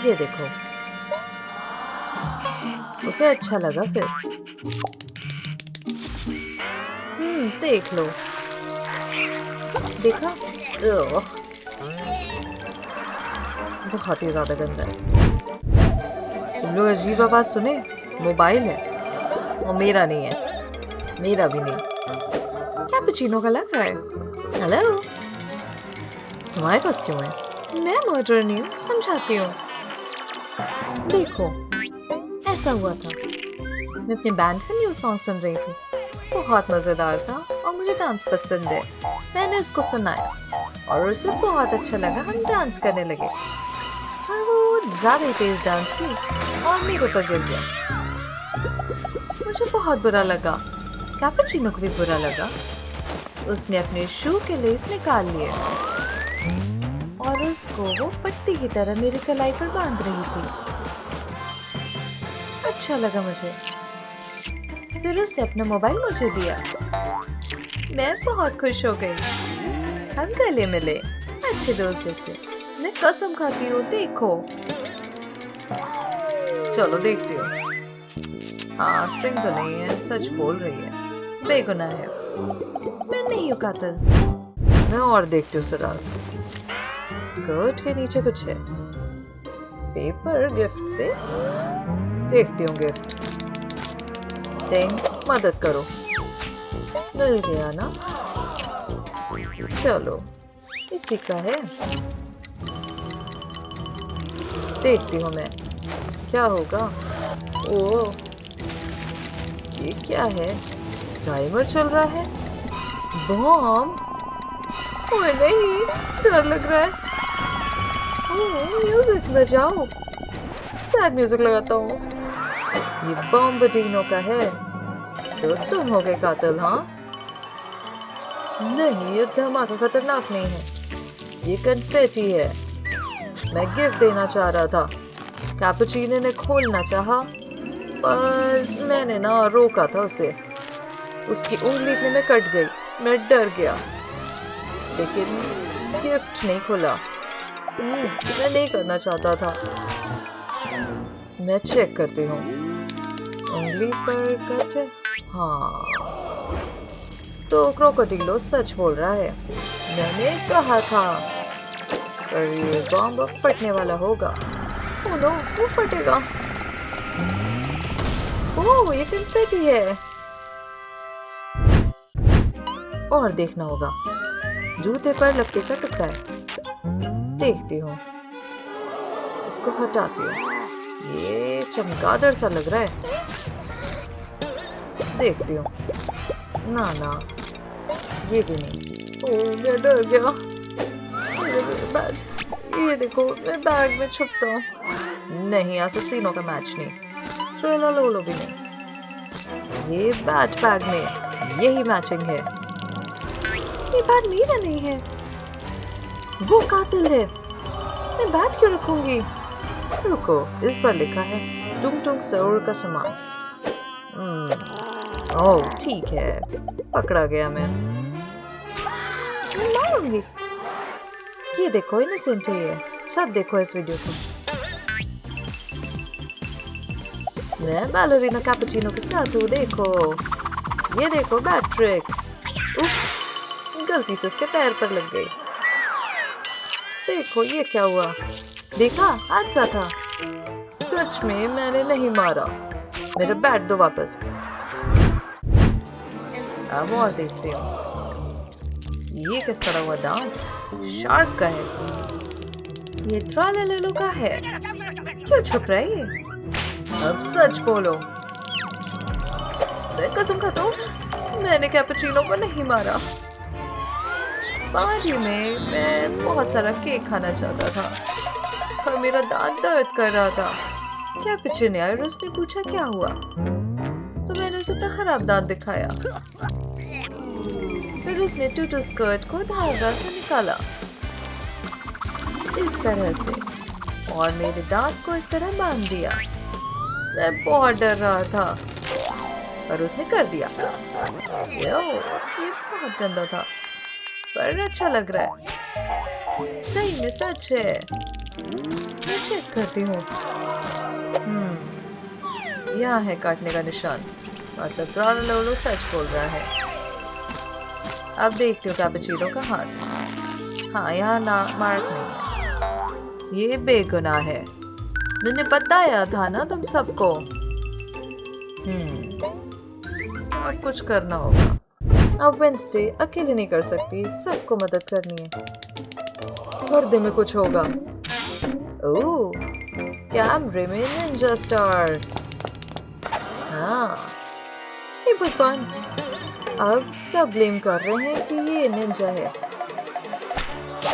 ये देखो, उसे अच्छा लगा। फिर देख लो। देखा? बहुत ही ज्यादा गंदा है। तुम लोग अजीब आवाज सुने? मोबाइल है और मेरा नहीं है। मेरा भी नहीं। कैपुचिनो का लग रहा है। हेलो, तुम्हारे पास क्यों है? मैं मर्डर नहीं हूँ, समझाती हूँ। देखो, ऐसा हुआ था। मैं अपने बैंड का न्यू सॉन्ग सुन रही थी, बहुत मजेदार था और मुझे डांस पसंद है। मैंने इसको सुनाया और उसे बहुत अच्छा लगा। हम डांस करने लगे और वो ज्यादा ही तेज डांस की और मेरे ऊपर गिर गया। मुझे बहुत बुरा लगा, कैपुचिनो को भी बुरा लगा। उसने अपने शू के लेस निकाल लिए और उसको वो पट्टी की तरह मेरी कलाई पर बांध रही थी। अच्छा लगा मुझे। फिर उसने अपना मोबाइल मुझे दिया। मैं बहुत खुश हो गई। हम गले मिले अच्छे दोस्त जैसे। मैं कसम खाती हूँ, देखो। चलो देखती हूँ। हाँ, स्ट्रिंग तो नहीं है, सच बोल रही है, बेगुनाह है। मैं नहीं हूँ कातिल। मैं और देखती हूँ सराग। स्कर्ट के नीचे कुछ है। पेपर गिफ्ट से देखती हूँ गिफ्ट। टिंग, मदद करो। मिल गया ना? चलो, इसी का है। देखती हूँ मैं क्या होगा। ओ, ये क्या है? टाइमर चल रहा है। बॉम्ब? ओए नहीं, डर लग रहा है। ओह, म्यूजिक बजाओ। सैड म्यूजिक लगाता हूँ। ये बॉम्बडिनो का है। तो तुम हो गए कातिल, हाँ? नहीं, ये धमाका खतरनाक नहीं है। ये कन्फेटी है। मैं गिफ्ट देना चाह रहा था। कैपुचिनो ने खोलना चाहा, पर मैंने ना रोका था उसे। उसकी उंगली इतने में कट गई। मैं डर गया, लेकिन गिफ्ट नहीं खोला। मैं नहीं करना चाहता था। मैं चेक करती हूँ। उंगली पर कट है। हाँ, तो क्रोकोडिलो सच बोल रहा है। मैंने कहा था। पर ये बॉम्ब अब फटने वाला होगा। ओह नो, वो फटेगा। ओह, ये कन्फेटी है। और देखना होगा। जूते पर लकड़ी का टुकड़ा है। देखती हूँ, इसको हटाती हूँ। ये चमगादड़ सा लग रहा है। देखती हूँ। ना ना, ये भी नहीं। ओह, मैं डर गया। बैग, ये देखो, मैं बैग में छुपता हूँ। नहीं, असैसिनो का मैच नहीं। ट्रेला लोलो भी नहीं। ये बैट बैग में यही मैचिंग है। ये बैग मेरा नहीं है। वो कातिल है। मैं बैट क्यों रखूंगी? रुको, इस पर लिखा है टुंग टुंग सौर का सामान। ओह, ठीक है, पकड़ा गया मैं मारूंगी। ये देखो, इनोसेंट है ये। सब देखो इस वीडियो को। मैं बैलरीना कैपुचिनो के साथ हूँ। देखो, ये देखो बैट ट्रिक। उप्स, गलती से उसके पैर पर लग गई। देखो, ये क्या हुआ? देखा, हादसा था। सच में मैंने नहीं मारा। मेरा बैट दो वापस। अब और देखते हो। ये किस तरह हुआ दांत? शार्क का है। ये ट्रालेलो का है। क्यों छुप रहा है ये? अब सच बोलो। मैं कसम खाता हूँ, मैंने कैपुचिनो को नहीं मारा। पार्टी में मैं बहुत सारा केक खाना चाहता था और मेरा दांत दर्द कर रहा था। कैपुचिनो आया और उसने पूछा क्या हुआ, तो मैंने उसे अपना खराब दांत दिखाया। फिर उसने टूटू स्कर्ट को धागा से निकाला इस तरह से और मेरे दांत को इस तरह बांध दिया। मैं बहुत डर रहा था पर उसने कर दिया। ये बहुत गंदा था पर अच्छा लग रहा है। सही में सच है। मैं चेक करती हूँ। यहाँ है काटने का निशान। मतलब ट्रालेलो सच बोल रहा है। अब देखती हूँ कैपुचिनो का हाथ। हाँ, यहाँ ना मार्क नहीं है। ये बेगुनाह है। मैंने बताया था ना तुम सबको। अब कुछ करना होगा। अब वेंसडे अकेले नहीं कर सकती, सबको मदद करनी है। पर्दे में कुछ होगा। ओह, कैमरे में निंजा स्टार। हाँ, ये भगवान, अब सब ब्लेम कर रहे हैं कि ये निंजा है।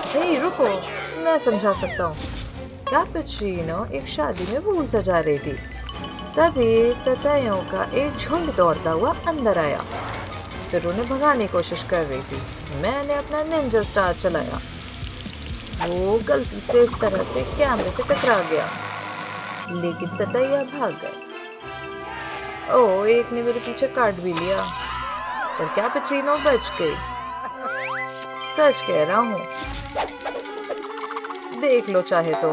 हे रुको, मैं समझा सकता हूँ। कैपुचिनो एक शादी में फूल सजा रही थी। तभी ततैयों का एक झुंड दौड़ता हुआ अंदर आया। फिर उन्हें भगाने की कोशिश कर रही थी। मैंने अपना निंजा स्टार चलाया। वो गलती से इस तरह से कैमरे से टकरा गया, लेकिन ततैया भाग गए। ओह, एक ने मेरे पीछे काट भी लिया, पर कैपुचिनो बच गई। सच कह रहा हूँ, देख लो चाहे तो।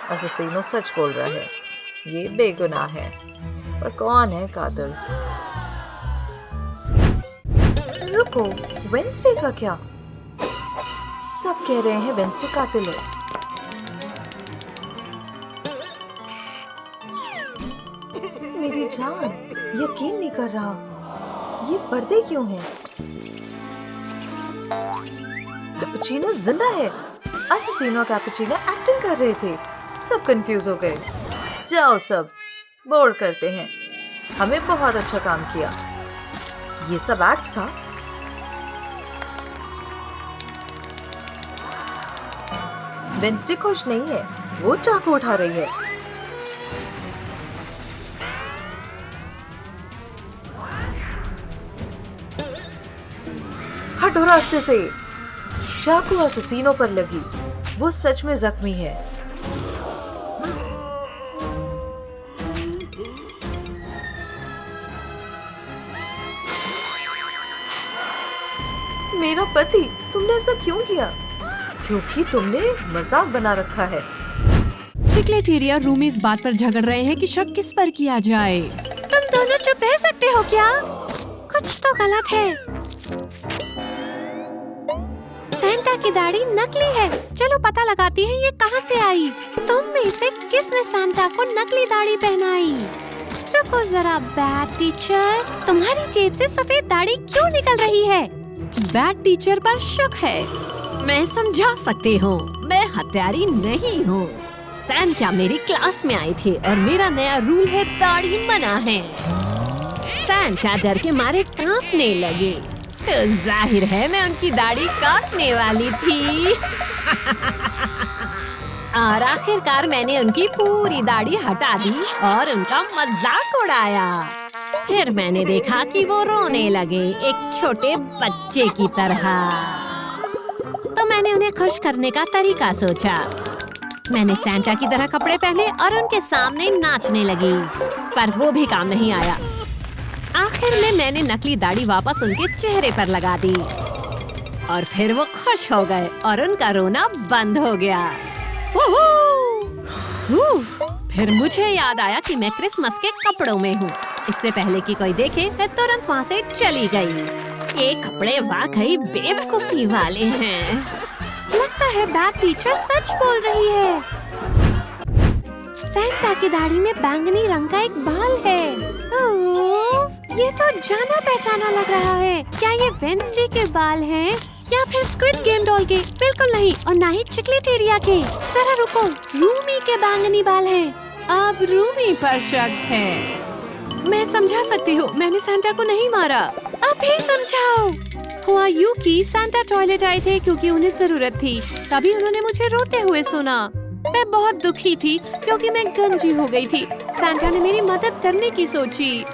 असैसिनो सच बोल रहा है, ये बेगुनाह है, पर कौन है कातिल? रुको, वेंसडे का क्या? सब कह रहे हैं वेंसडे कातिल है। मेरी जान, यकीन नहीं कर रहा, ये पर्दे क्यों हैं? कैपुचिनो जिंदा है। असैसिनो और कैपुचिनो एक्टिंग कर रहे थे। सब कंफ्यूज हो गए। जाओ सब, बोर्ड करते हैं। हमें बहुत अच्छा काम किया। ये सब एक्ट था। वेंसडे खुश नहीं है, वो चाकू उठा रही है। हटो रास्ते से। चाकू असैसिनो पर लगी, वो सच में जख्मी है। मेरा पति, तुमने ऐसा क्यों किया? क्योंकि तुमने मजाक बना रखा है। चिकलेटेरिया रूमी इस बात पर झगड़ रहे हैं कि शक किस पर किया जाए। तुम दोनों चुप रह सकते हो क्या? कुछ तो गलत है। सैंटा की दाढ़ी नकली है। चलो पता लगाती हैं ये कहाँ से आई। तुम में से किसने सैंटा को नकली दाढ़ी पहनाई? रुको जरा बैड टीचर, तुम्हारी जेब से सफेद दाढ़ी क्यों निकल रही है? बैड टीचर पर शक है। मैं समझा सकती हूँ, मैं हत्यारी नहीं हूँ। सैंटा मेरी क्लास में आए थे और मेरा नया रूल है दाढ़ी मना है। सैंटा डर के मारे कांपने लगे, तो जाहिर है मैं उनकी दाढ़ी काटने वाली थी। और आखिरकार मैंने उनकी पूरी दाढ़ी हटा दी और उनका मजाक उड़ाया। फिर मैंने देखा कि वो रोने लगे, एक छोटे बच्चे की तरह। तो मैंने उन्हें खुश करने का तरीका सोचा। मैंने सैंटा की तरह कपड़े पहने और उनके सामने नाचने लगी, पर वो भी काम नहीं आया। आखिर में मैंने नकली दाढ़ी वापस उनके चेहरे पर लगा दी और फिर वो खुश हो गए और उनका रोना बंद हो गया। फिर मुझे याद आया कि मैं क्रिसमस के कपड़ों में हूँ। इससे पहले कि कोई देखे, मैं तुरंत वहाँ से चली गई। ये कपड़े वाकई बेवकूफी वाले हैं। लगता है बैड टीचर सच बोल रही है। सैंटा की दाढ़ी में बैंगनी रंग का एक बाल है। ये तो जाना पहचाना लग रहा है। क्या ये वेंसडे के बाल हैं या फिर स्क्विड गेम डॉल के? बिल्कुल नहीं, और ना ही चिकलेटेरिया के। जरा रुको, रूमी के बैंगनी बाल हैं। अब रूमी पर शक है। मैं समझा सकती हूँ, मैंने सैंटा को नहीं मारा। अभी समझाओ। हुआ यूं कि सैंटा टॉयलेट आए थे क्योंकि उन्हें जरूरत थी। तभी उन्होंने मुझे रोते हुए सुना। मैं बहुत दुखी थी क्योंकि मैं गंजी हो गई थी। सैंटा ने मेरी मदद करने की सोची।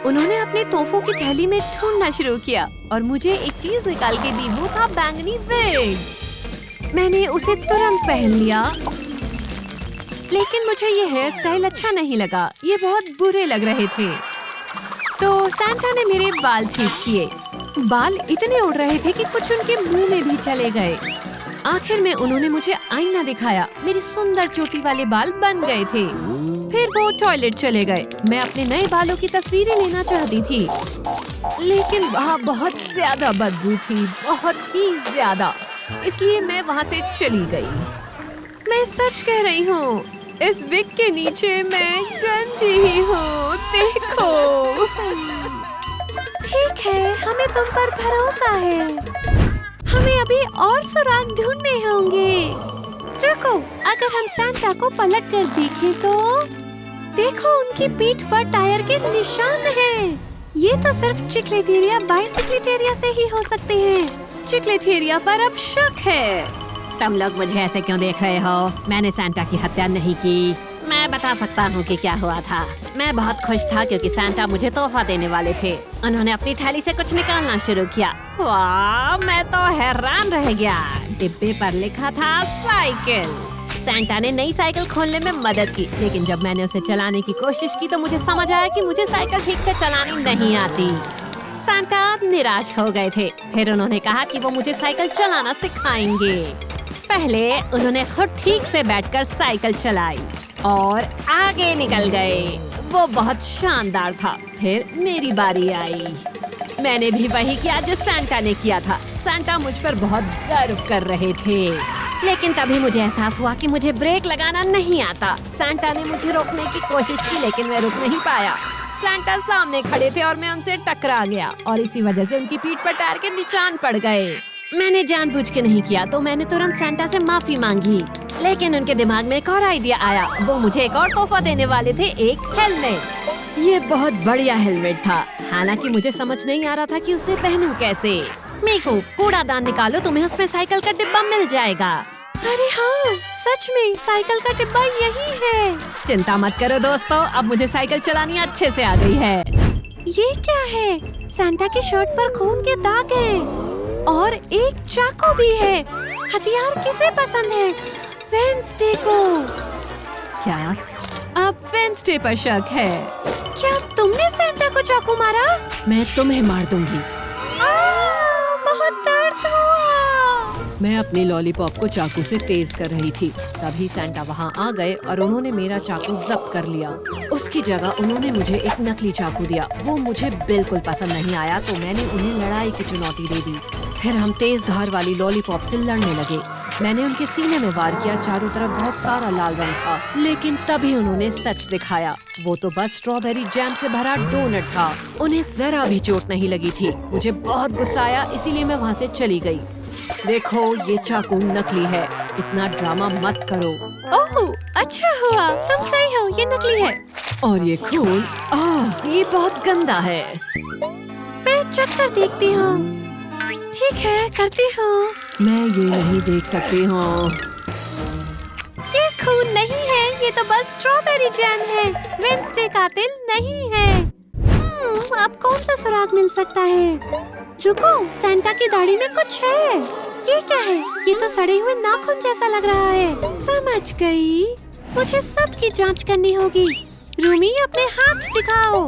उन्होंने अपने तोहफों की थैली में ढूंढना शुरू किया और मुझे एक चीज निकाल के दी। वो था बैंगनी विग। मैंने उसे तुरंत पहन लिया, लेकिन मुझे ये हेयर स्टाइल अच्छा नहीं लगा। ये बहुत बुरे लग रहे थे। तो सैंटा ने मेरे बाल ठीक किए। बाल इतने उड़ रहे थे कि कुछ उनके मुंह में भी चले गए। आखिर में उन्होंने मुझे आईना दिखाया। मेरी सुंदर चोटी वाले बाल बन गए थे। फिर वो टॉयलेट चले गए। मैं अपने नए बालों की तस्वीरें लेना चाहती थी, लेकिन वहाँ बहुत ज्यादा बदबू थी, बहुत ही ज्यादा। इसलिए मैं वहाँ से चली गई। मैं सच कह रही हूँ, इस विग के नीचे मैं गंजी ही हूँ। देखो। ठीक है, हमें तुम पर भरोसा है। हमें अभी और सुराग ढूंढने होंगे। रुको, अगर हम सैंटा को पलट कर देखें तो देखो, उनकी पीठ पर टायर के निशान हैं। ये तो सिर्फ चिकलेटेरिया बाइसिकलेटेरिया से ही हो सकते हैं। चिकलेटेरिया पर अब शक है। तुम लोग मुझे ऐसे क्यों देख रहे हो? मैंने सैंटा की हत्या नहीं की। मैं बता सकता हूँ कि क्या हुआ था। मैं बहुत खुश था क्योंकि सैंटा मुझे तोहफा देने वाले थे। उन्होंने अपनी थैली से कुछ निकालना शुरू किया। वाह, मैं तो हैरान रह गया। डिब्बे पर लिखा था साइकिल। सैंटा ने नई साइकिल खोलने में मदद की, लेकिन जब मैंने उसे चलाने की कोशिश की तो मुझे समझ आया कि मुझे साइकिल ठीक से चलानी नहीं आती। सैंटा निराश हो गए थे। फिर उन्होंने कहा कि वो मुझे साइकिल चलाना सिखाएंगे। पहले उन्होंने खुद ठीक से बैठकर साइकिल चलाई और आगे निकल गए। वो बहुत शानदार था। फिर मेरी बारी आई। मैंने भी वही किया जो सैंटा ने किया था। सैंटा मुझ पर बहुत गर्व कर रहे थे, लेकिन तभी मुझे एहसास हुआ कि मुझे ब्रेक लगाना नहीं आता। सैंटा ने मुझे रोकने की कोशिश की, लेकिन मैं रुक नहीं पाया। सैंटा सामने खड़े थे और मैं उनसे टकरा गया और इसी वजह से उनकी पीठ पर टायर के निशान पड़ गए। मैंने जानबूझ के नहीं किया, तो मैंने तुरंत सैंटा से माफी मांगी, लेकिन उनके दिमाग में एक और आइडिया आया। वो मुझे एक और तोहफा देने वाले थे, एक हेलमेट। ये बहुत बढ़िया हेलमेट था, हालांकि मुझे समझ नहीं आ रहा था कि उसे पहनूं कैसे। मीकू, कूड़ादान निकालो, तुम्हें उसमें साइकिल का डिब्बा मिल जाएगा। अरे हाँ, सच में साइकिल का डिब्बा यही है। चिंता मत करो दोस्तों, अब मुझे साइकिल चलानी अच्छे से आ गई है। ये क्या है? सैंटा की शर्ट पर खून के दाग हैं और एक चाकू भी है। हथियार किसे पसंद है? वेडनेसडे को। क्या अब वेडनेसडे पर शक है? क्या तुमने सैंटा को चाकू मारा? मैं तुम्हें मार दूंगी। बहुत दर्द हुआ। मैं अपनी लॉलीपॉप को चाकू से तेज कर रही थी, तभी सैंटा वहाँ आ गए और उन्होंने मेरा चाकू जब्त कर लिया। उसकी जगह उन्होंने मुझे एक नकली चाकू दिया। वो मुझे बिल्कुल पसंद नहीं आया, तो मैंने उन्हें लड़ाई की चुनौती दे दी। फिर हम तेज धार वाली लॉलीपॉप से लड़ने लगे। मैंने उनके सीने में वार किया। चारों तरफ बहुत सारा लाल रंग था, लेकिन तभी उन्होंने सच दिखाया। वो तो बस स्ट्रॉबेरी जैम से भरा डोनट था। उन्हें जरा भी चोट नहीं लगी थी। मुझे बहुत गुस्सा आया, इसीलिए मैं वहाँ से चली गई। देखो, ये चाकू नकली है, इतना ड्रामा मत करो। ओह, अच्छा हुआ तुम सही हो, ये नकली है। और ये खून, ये बहुत गंदा है। मैं चेक कर देखती हूँ। ठीक है, करती हूँ। मैं ये नहीं देख सकती हूँ। ये खून नहीं है, ये तो बस स्ट्रॉबेरी जैम है। वेडनेसडे कातिल नहीं है। अब कौन सा सुराग मिल सकता है? रुको, सैंटा की दाढ़ी में कुछ है। ये क्या है? ये तो सड़े हुए नाखून जैसा लग रहा है। समझ गई, मुझे सबकी जांच करनी होगी। रूमी, अपने हाथ दिखाओ।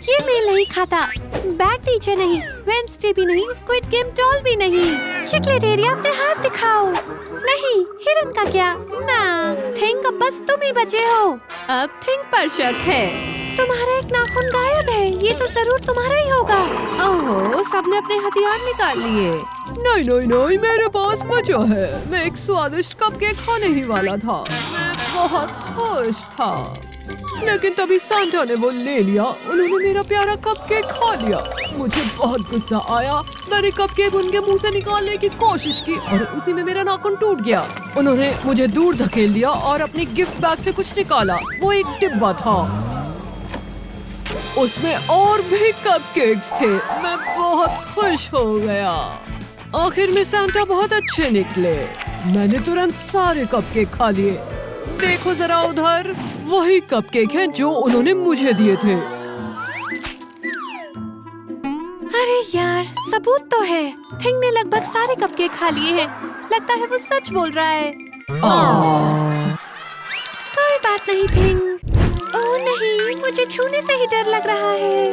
ये मेल नहीं खाता। बैड टीचर नहीं, वेडनेसडे भी नहीं, स्क्विड गेम डॉल भी नहीं। चॉकलेट एरिया, अपने हाथ दिखाओ। नहीं, हिरन का क्या? ना, थिंक, अब बस तुम ही बचे हो। अब थिंक पर शक है। तुम्हारा एक नाखून गायब है, ये तो जरूर तुम्हारा ही होगा। ओहो, सबने अपने हथियार निकाल लिए। नहीं नहीं नहीं, मेरे पास वजह है। मैं एक स्वादिष्ट कपकेक खाने ही वाला था। मैं बहुत खुश था, लेकिन तभी सैंटा ने वो ले लिया। उन्होंने मेरा प्यारा कपकेक खा लिया। मुझे बहुत गुस्सा आया। मैंने कपकेक उनके मुंह से निकालने की कोशिश की और उसी में मेरा नाखून टूट गया। उन्होंने मुझे दूर धकेल दिया और अपनी गिफ्ट बैग से कुछ निकाला। वो एक डिब्बा था, उसमें और भी कपकेक्स थे। मैं बहुत खुश हो गया। आखिर में सैंटा बहुत अच्छे निकले। मैंने तुरंत सारे कपकेक खा लिए। देखो जरा उधर, वही कपकेक हैं जो उन्होंने मुझे दिए थे। अरे यार, सबूत तो है। थिंग ने लगभग सारे कपकेक खा लिए हैं। लगता है वो सच बोल रहा है। कोई बात नहीं थिंग। ओह नहीं, मुझे छूने से ही डर लग रहा है।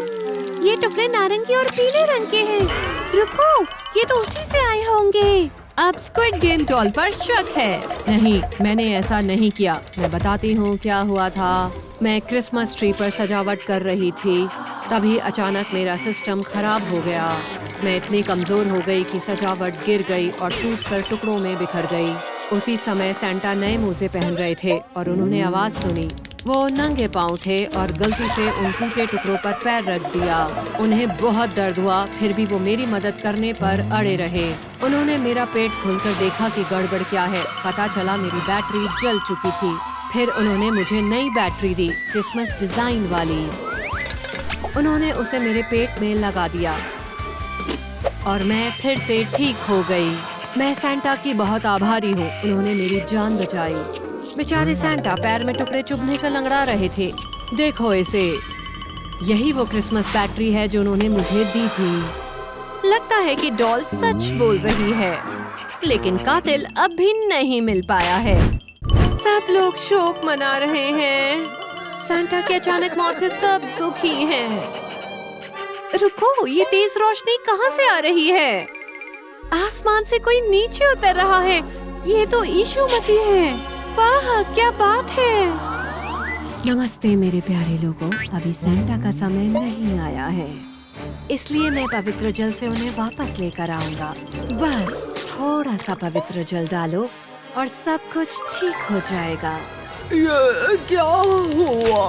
ये टुकड़े नारंगी और पीले रंग के हैं। रुको, ये तो उसी से आए होंगे। अब स्क्विड गेम डॉल पर शक है। नहीं, मैंने ऐसा नहीं किया। मैं बताती हूँ क्या हुआ था। मैं क्रिसमस ट्री पर सजावट कर रही थी, तभी अचानक मेरा सिस्टम खराब हो गया। मैं इतनी कमजोर हो गई कि सजावट गिर गई और टूटकर टुकड़ों में बिखर गई। उसी समय सैंटा नए मोजे पहन रहे थे और उन्होंने आवाज सुनी। वो नंगे पांव थे और गलती से उन टूटे टुकड़ों पर पैर रख दिया। उन्हें बहुत दर्द हुआ, फिर भी वो मेरी मदद करने पर अड़े रहे। उन्होंने मेरा पेट खोलकर देखा कि गड़बड़ क्या है। पता चला मेरी बैटरी जल चुकी थी। फिर उन्होंने मुझे नई बैटरी दी, क्रिसमस डिजाइन वाली। उन्होंने उसे मेरे पेट में लगा दिया और मैं फिर से ठीक हो गई। मैं सैंटा की बहुत आभारी हूँ, उन्होंने मेरी जान बचाई। बेचारे सैंटा पैर में टुकड़े चुभने से लंगड़ा रहे थे। देखो इसे, यही वो क्रिसमस बैटरी है जो उन्होंने मुझे दी थी। लगता है कि डॉल सच बोल रही है, लेकिन कातिल अब भी नहीं मिल पाया है। सब लोग शोक मना रहे हैं। सांता की अचानक मौत से सब दुखी हैं। रुको, ये तेज रोशनी कहाँ से आ रही है? आसमान से कोई नीचे उतर रहा है। ये तो यीशु मसीह है। वाह, क्या बात है। नमस्ते मेरे प्यारे लोगों, अभी सांता का समय नहीं आया है, इसलिए मैं पवित्र जल से उन्हें वापस लेकर आऊंगा। बस थोड़ा सा पवित्र जल डालो और सब कुछ ठीक हो जाएगा। ये क्या हुआ?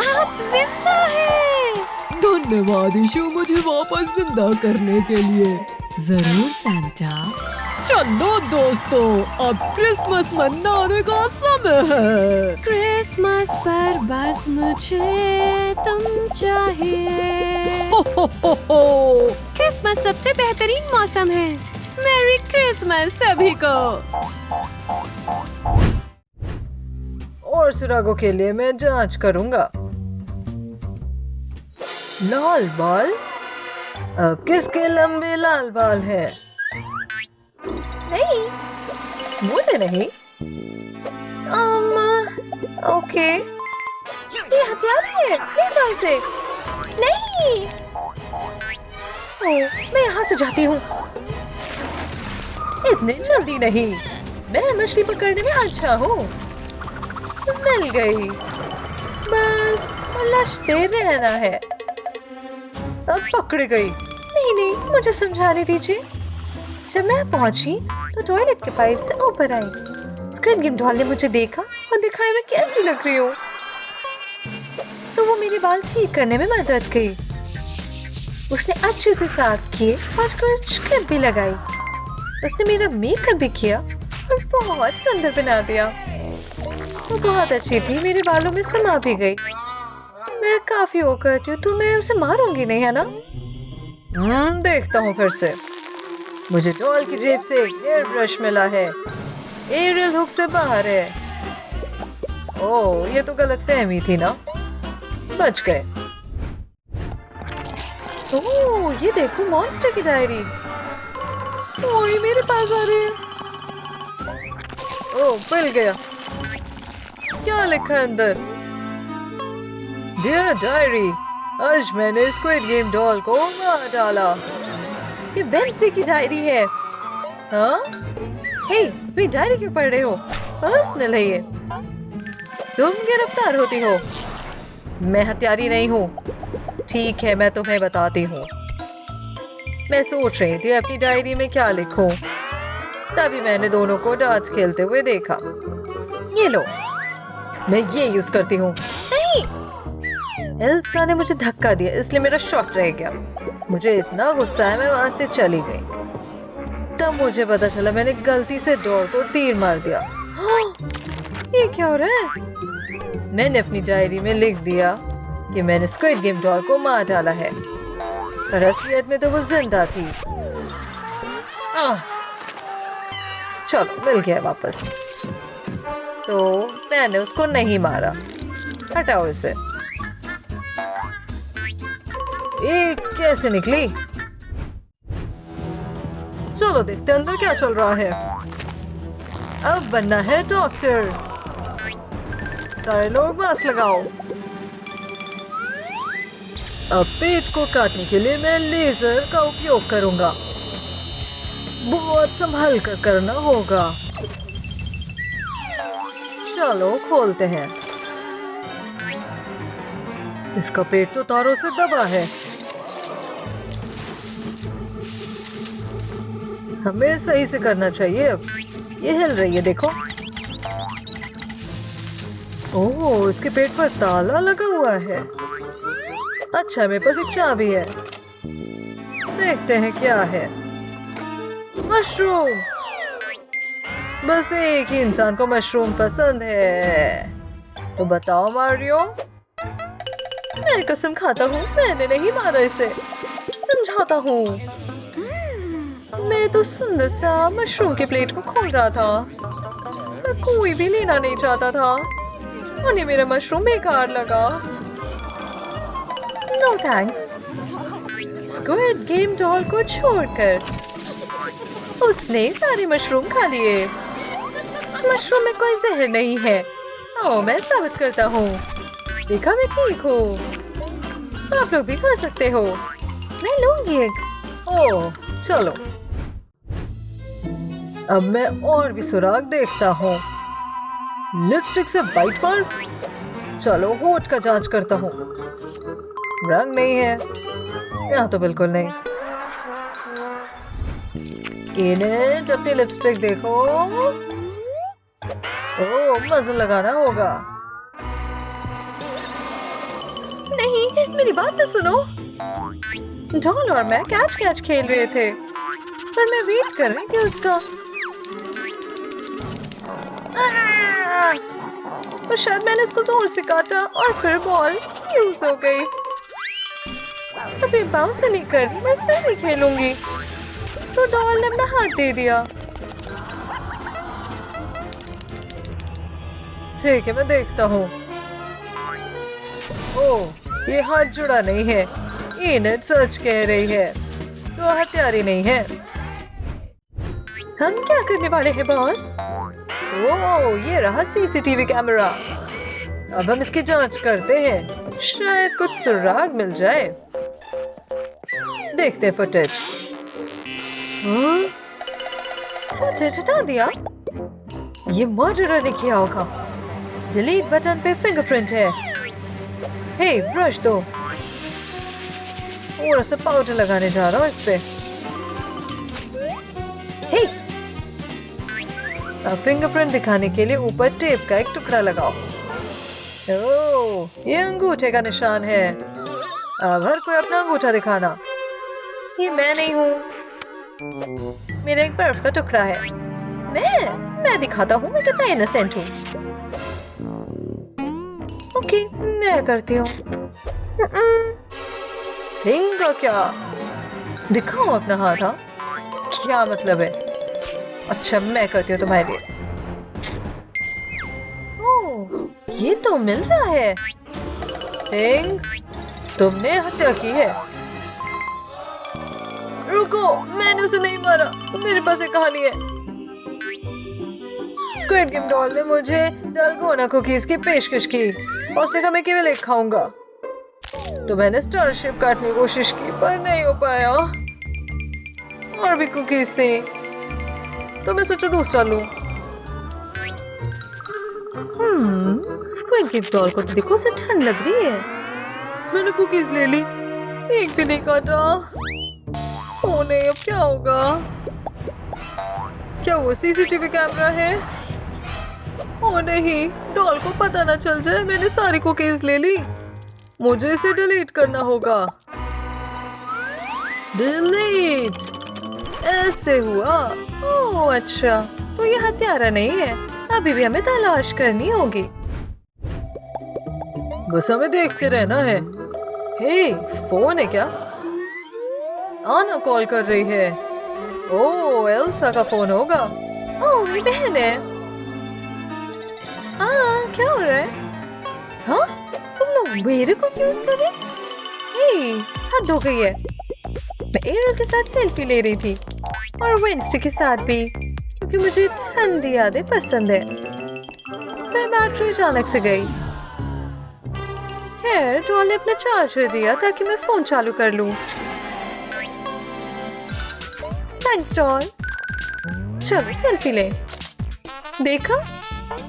आप जिंदा हैं। धन्यवाद यीशु मुझे वापस जिंदा करने के लिए। जरूर सांता। चलो दोस्तों, अब क्रिसमस मनाने का समय है। क्रिसमस पर बस मुझे तुम चाहिए। क्रिसमस सबसे बेहतरीन मौसम है। मैरी क्रिसमस सभी को। और सुरागों के लिए मैं जांच करूंगा। लाल बाल? अब किसके लंबे लाल बाल है? नहीं, मुझे नहीं। ओके, ये हथियार है। ले जाओ इसे। नहीं, मैं यहाँ से जाती हूँ। इतने जल्दी नहीं। मैं मछली पकड़ने में अच्छा हूँ। मिल गई। बस उलझते रहना है। अब पकड़ गई। नहीं, मुझे समझाने दीजिए। जब मैं पहुंची तो टॉयलेट के पाइप से ऊपर आई। स्क्विड गेम डॉल ने मुझे देखा और दिखाया मैं कैसी लग रही हूँ, तो वो मेरे बाल ठीक करने में मदद की। उसने अच्छे से साफ किए और कुछ क्लिप भी लगाई। उसने मेरा मेकअप भी किया और बहुत सुंदर बना दिया। वो बहुत अच्छी थी, मेरे बालों में समा भी गई। मैं काफी वो करती हूँ तो मैं उसे मारूंगी नहीं, है ना? देखता हूँ फिर से। मुझे डॉल की जेब से एयर ब्रश मिला है। एरियल हुक से बाहर है। ओह, ये तो गलत फहमी थी ना। बच गए। ओह, ये देखो मॉन्स्टर की डायरी। ओह, ये मेरे पास आ रही है। ओह, मिल गया। क्या लिखा है अंदर? डियर डायरी, आज मैंने स्क्विड गेम डॉल को मार डाला। ये वेंसडे की डायरी है। हाँ? हे, तुम डायरी क्यों पढ़ रहे हो? पर्सनल है ये। तुम गिरफ्तार होती हो। मैं हत्यारी नहीं हूँ। ठीक है, मैं तुम्हें बताती हूँ। मैं सोच रही थी अपनी डायरी में क्या लिखूं। तभी मैंने दोनों को डार्ट्स खेलते हुए देखा। ये लो, मैं ये यूज करती हूँ। नहीं, एल्सा ने मुझे धक्का दिया, इसलिए मेरा शॉट रह गया। मुझे इतना गुस्सा है, मैं वहां से चली गई। तब मुझे पता चला मैंने गलती से डोर को तीर मार दिया। ये क्या हो रहा है? मैंने अपनी डायरी में लिख दिया कि मैंने स्क्विड गेम डॉल को मार डाला है, पर असलियत में तो वो जिंदा थी। चलो, मिल गया वापस। तो मैंने उसको नहीं मारा। हटाओ इसे। ये कैसे निकली? चलो देखते अंदर क्या चल रहा है। अब बनना है डॉक्टर। सारे लोग मास्क लगाओ। अब पेट को काटने के लिए मैं लेजर का उपयोग करूंगा। बहुत संभाल कर करना होगा। चलो खोलते हैं। इसका पेट तो तारों से दबा है। हमें सही से करना चाहिए। अब ये हिल रही है, देखो। ओह, इसके पेट पर ताला लगा हुआ है। अच्छा, मेरे पास एक चाबी है। देखते हैं क्या है। मशरूम। बस एक ही इंसान को मशरूम पसंद है। तो बताओ मारियो। मैं कसम खाता हूँ, मैंने नहीं मारा इसे। समझाता हूँ। मैं तो सुंदर सा मशरूम के प्लेट को खोल रहा था, पर कोई भी लेना नहीं चाहता था। उन्हें मेरा मशरूम बेकार लगा। No thanks. Squid game doll को छोड़कर उसने सारे मशरूम खा लिए। मशरूम में कोई जहर नहीं है। ओ, मैं साबित करता हूँ। देखा, मैं ठीक हूँ। आप लोग भी खा सकते हो। मैं लूंगी एक। ओह, चलो। अब मैं और भी सुराग देखता हूँ। लिपस्टिक से बाइट मार्क। चलो होठ का जांच करता हूँ। रंग नहीं है यहाँ तो, बिल्कुल नहीं। इन्हें अपनी लिपस्टिक देखो। ओह, मज़ा लगाना होगा। नहीं, मेरी बात तो सुनो। डॉल और मैं कैच कैच खेल रहे थे, पर मैं वेट कर रही थी उसका। और शायद मैंने इसको जोर से काटा और फिर बॉल फ्यूज हो गई। अभी बाउंस नहीं कर रही, मैं फिर भी खेलूंगी। तो डॉल ने अपना हाथ दे दिया। ठीक है, मैं देखता हूँ। ओह, ये हाथ जुड़ा नहीं है। इन्हें सच कह रही है, तो हथियारी नहीं है। हम क्या करने वाले हैं बॉस? ओह, ये रहा सीसीटीवी कैमरा। अब हम इसकी जांच करते हैं, शायद कुछ सुराग मिल जाए। देखते हैं फुटेज। फुटेज हटा दिया। ये मर्डरर ने किया होगा। डिलीट बटन पे फिंगरप्रिंट है। हे, ब्रश दो। थोड़ा सा पाउडर लगाने जा रहा हूँ इस पे। हे, अब फिंगरप्रिंट दिखाने के लिए ऊपर टेप का एक टुकड़ा लगाओ। ओह, ये अंगूठे का निशान है। अब हर कोई अपना अंगूठा दिखाना। ये मैं नहीं हूँ, मेरा एक बर्फ का टुकड़ा है। मैं दिखाता हूँ मैं कितना इनोसेंट हूँ। ओके, मैं करती हूँ। थिंग का क्या? दिखाओ अपना हाथ। हाँ, क्या मतलब है? अच्छा, मैं करती हूँ तुम्हारे लिए। ओह, ये तो मिल रहा है। थिंग, तुमने हत्या की है। रुको, मैंने उसे नहीं मारा। मेरे पास एक कहानी है। स्क्विड गेम डॉल ने मुझे डलगोना कुकीज की पेशकश की। उसने कहा मैं केवल एक खाऊंगा। तो मैंने स्टारशिप काटने की कोशिश की, पर नहीं हो पाया। और भी कुकीज थी, तो मैं सोचा दूसरा लूं। स्क्विड गेम डॉल को तो देखो, उसे ठंड लग रही है। मैंने कुकीज ले ली, एक भी नहीं काटा। ओ नहीं, अब क्या होगा? क्या वो सीसीटीवी कैमरा है? ओ नहीं, डॉल को पता ना चल जाए मैंने सारी कुकीज ले ली। मुझे इसे डिलीट करना होगा। डिलीट, ऐसे हुआ। ओह अच्छा, तो ये हत्यारा नहीं है। अभी भी हमें तलाश करनी होगी। बस हमें देखते रहना है। हे, फोन है क्या? आना कॉल कर रही है। ओह, एल्सा का फोन होगा। ओह, मेरी बहन है। हाँ, क्या हो रहा है? हाँ, तुम लोग मेरे को क्यों यूज कर रहे? हे, हद हो गई है। मैं एरल के साथ सेल्फी ले रही थी, और वेंसडे के साथ भी, क्योंकि मुझे ठंडी यादें पसंद है। मैं बैटरी अचानक से गई। खैर, डॉल ने अपना चार्जर दिया ताकि मैं फोन चालू कर लूं। Thanks doll. चलो सेल्फी ले। देखा,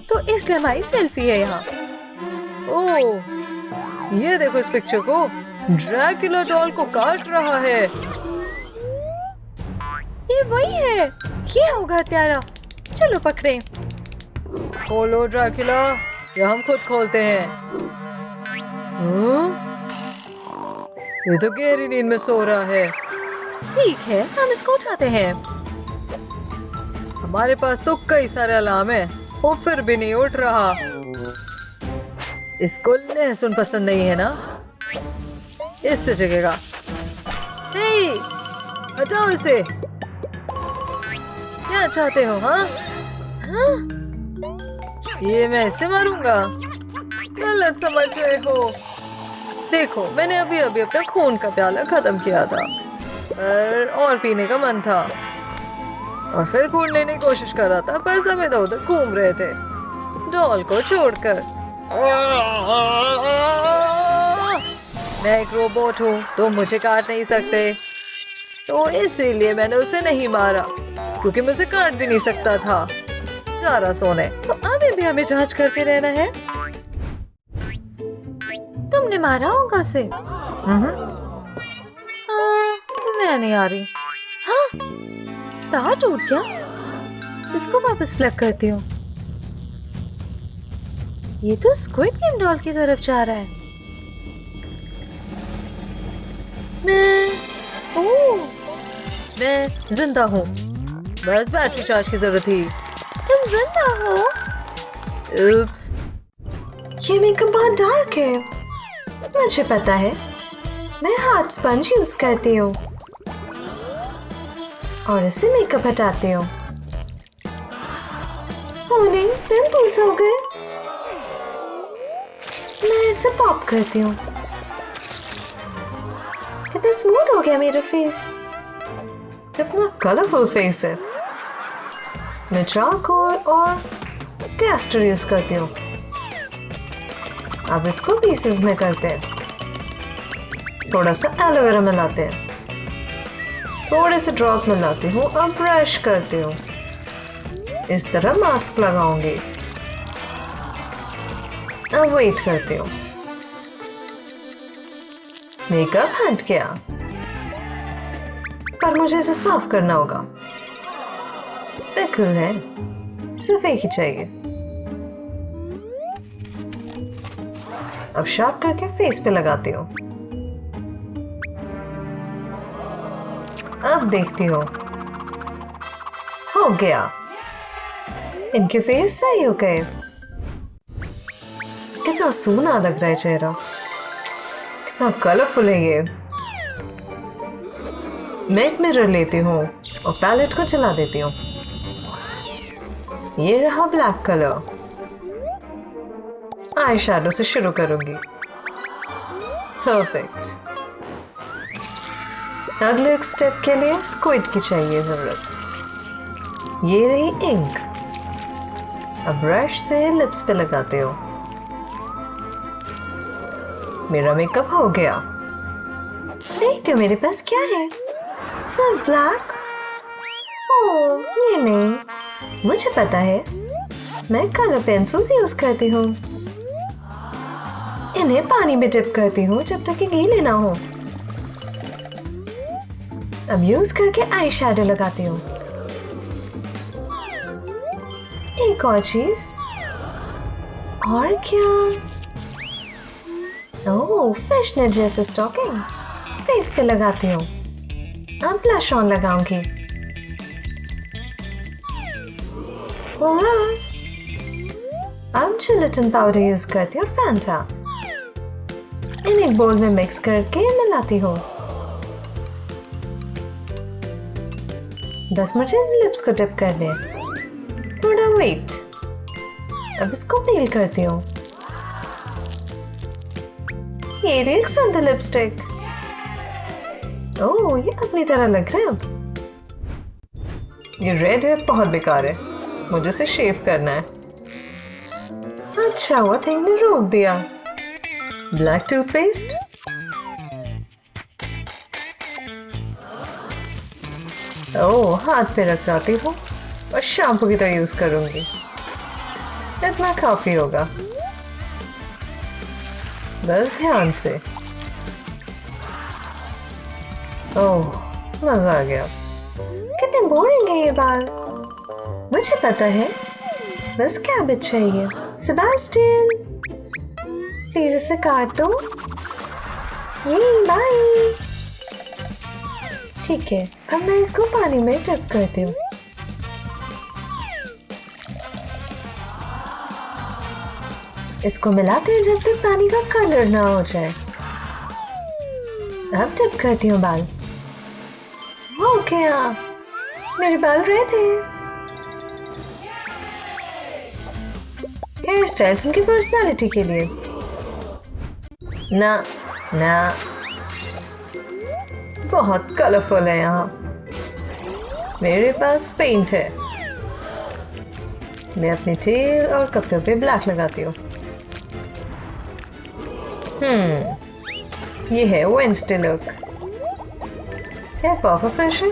तो इसलिए हमारी सेल्फी है यहाँ। ओह, ये देखो इस पिक्चर को। ड्रैकुला डॉल को काट रहा है। ये वही है। ये होगा हत्यारा। चलो पकड़े। खोलो ड्रैकुला, या हम खुद खोलते हैं। ये तो गहरी नींद में सो रहा है। ठीक है, हम इसको उठाते हैं। हमारे पास तो कई सारे अलार्म है, वो फिर भी नहीं उठ रहा। इसको लहसुन पसंद नहीं है ना? इससे जगेगा। हे, हटाओ इसे। क्या चाहते हो? हाँ, हाँ? ये मैं इसे मारूंगा। गलत समझ रहे हो। देखो, मैंने अभी अभी अपना खून का प्याला खत्म किया था, और पीने का मन था। और फिर खून लेने की कोशिश कर रहा था, पर सब इधर उधर घूम रहे थे डॉल को छोड़कर। मैं एक रोबोट हूँ, तुम मुझे काट नहीं सकते, तो इसीलिए मैंने उसे नहीं मारा, क्योंकि मुझे काट भी नहीं सकता था। जा रहा सोने। तो अभी भी हमें जांच करते रहना है। तुमने मारा होगा उसे? मैं नहीं आ रही। हाँ, तार टूट गया। इसको वापस प्लग करती हूँ। ये तो स्क्विड गेम डॉल की तरफ जा रहा है। मैं जिंदा हूँ, बस बैटरी चार्ज की जरूरत थी। तुम जिंदा हो? उप्स, ये मेकअप बहुत डार्क है। मुझे पता है, मैं हाथ स्पंज यूज करती हूँ और इससे मेकअप हटाती हूँ। नहीं, पिंपल्स हो गए। मैं इसे पॉप करती हूँ। कितना स्मूथ हो गया मेरा फेस। कितना कलरफुल फेस है। मैं चारकोल और कैस्टर यूज करती हूँ। अब इसको पीसेस में करते हैं। थोड़ा सा एलोवेरा मिलाते हैं, थोड़े से ड्रॉप मिलाती हूँ। अब ब्रश करती हूँ। इस तरह मास्क लगाऊंगी। अब वेट करती हूँ। मेकअप हट गया, पर मुझे इसे साफ करना होगा। पिकल है, सिर्फ एक ही चाहिए। अब शार्प करके फेस पे लगाती हूँ। अब देखती हूँ। हो गया, इनके फेस सही हो गए। कितना सूना लग रहा है चेहरा, कितना कलरफुल है ये। मैं एक मिरर लेती हूँ और पैलेट को चला देती हूँ। ये रहा ब्लैक कलर। आई शैडो से शुरू करूंगी। परफेक्ट। अगले एक स्टेप के लिए स्क्विड की चाहिए जरूरत। ये रही इंक। अब ब्रश से लिप्स पे लगाते हो। मेरा मेकअप हो गया। देखते हो मेरे पास क्या है? सब ब्लैक। ओह, ये नहीं, मुझे पता है। मैं कलर पेंसिल्स यूज करती हूँ। इन्हें पानी में डिप करती हूँ जब तक ये गीले ना हो। अब यूज करके आई शैडो लगाती हूँ। एक और चीज। और क्या? ओह, फिशनेट जैसे स्टॉकिंग्स फेस पे लगाती हूँ। अब ब्लश ऑन लगाऊंगी। अब जिलेटिन पाउडर यूज करती हूँ, फैंटा। इन एक बोल में मिक्स करके मिलाती हूँ। बस मुझे लिप्स को डिप करने। थोड़ा वेट। अब इसको पील करती हूँ। ये एक सुंदर लिपस्टिक। ओह, ये अपनी तरह लग रहा है अब। ये रेड है, बहुत बेकार है। मुझे इसे शेव करना है। अच्छा हुआ थिंग ने रोक दिया। Black toothpaste. ओह, हाथ पे रख लाती हूँ और शैम्पू की तरह यूज करूंगी। इतना काफी होगा। बस ध्यान से। ओह, मजा आ गया। कितने बोरिंग है ये बाल। मुझे पता है, बस कैबेज चाहिए। सेबास्टियन, प्लीज इसे काट दो। ये बाय। ठीक है, अब मैं इसको पानी में डिप करती हूँ। इसको मिलाते हैं जब तक पानी का कलर ना हो जाए। अब डिप करती हूँ बाल। हो गया, मेरे बाल रेड हैं। हेयर स्टाइल्स उनकी पर्सनालिटी के लिए। ना ना, बहुत कलरफुल है यहाँ। मेरे पास पेंट है। मैं अपने टेल और कपड़ों पे ब्लैक लगाती हूँ। ये है वेडनेसडे लुक। क्या पफर फिश है?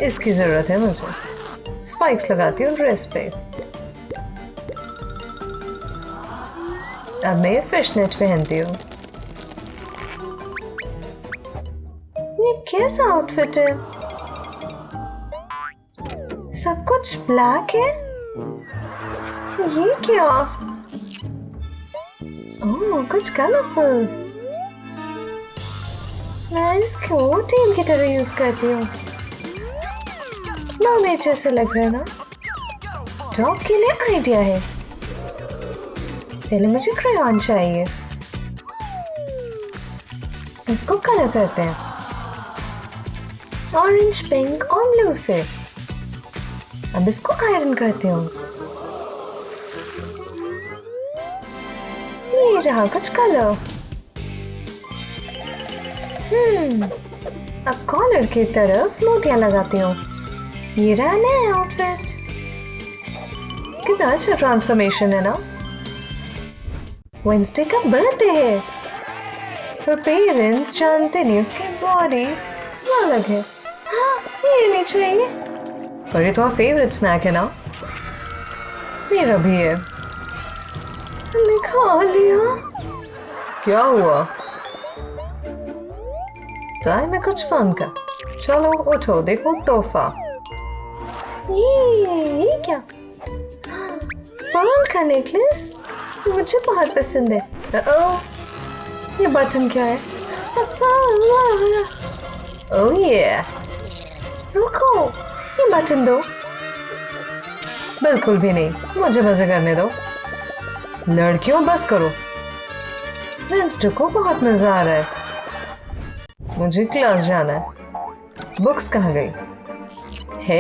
इसकी जरूरत है मुझे। स्पाइक्स लगाती हूँ ड्रेस पे। अब मैं फिश नेट पहनती हूँ। ये कैसा आउटफिट है? सब कुछ ब्लैक है। ये क्या? ओह, कुछ कलरफुल। मैं इसको टेल की तरह यूज करती हूँ। मर्मेड जैसे लग रहा है ना? टॉप के लिए आइडिया है। पहले मुझे क्रेयॉन चाहिए। इसको कलर करते हैं ऑरेंज, पिंक और ब्लू से। अब इसको आयरन करती हूँ। ये रहा कुछ कलर। अब कॉलर की तरफ मोतियां लगाती हूँ। ये रहा नया आउटफिट। कितना अच्छा ट्रांसफॉर्मेशन है ना? वेडनेसडे का बर्थडे है, पर पेरेंट्स जानते नहीं उसकी बॉडी अलग है। हाँ, ये नहीं चाहिए। पर ये तुम्हारा फेवरेट स्नैक है ना? मेरा भी है। तुमने खा लिया? क्या हुआ? टाइम है कुछ फन का। चलो उठो, देखो तोहफा। ये क्या? पर्ल का नेकलेस मुझे बहुत पसंद है। ये बटन क्या है? ओह ये, रुको, ये बटन दो। बिल्कुल भी नहीं, मुझे मजे करने दो। लड़कियों बस करो। वेडनेसडे को बहुत मजा आ रहा है। मुझे क्लास जाना है। बुक्स कहाँ गई? हे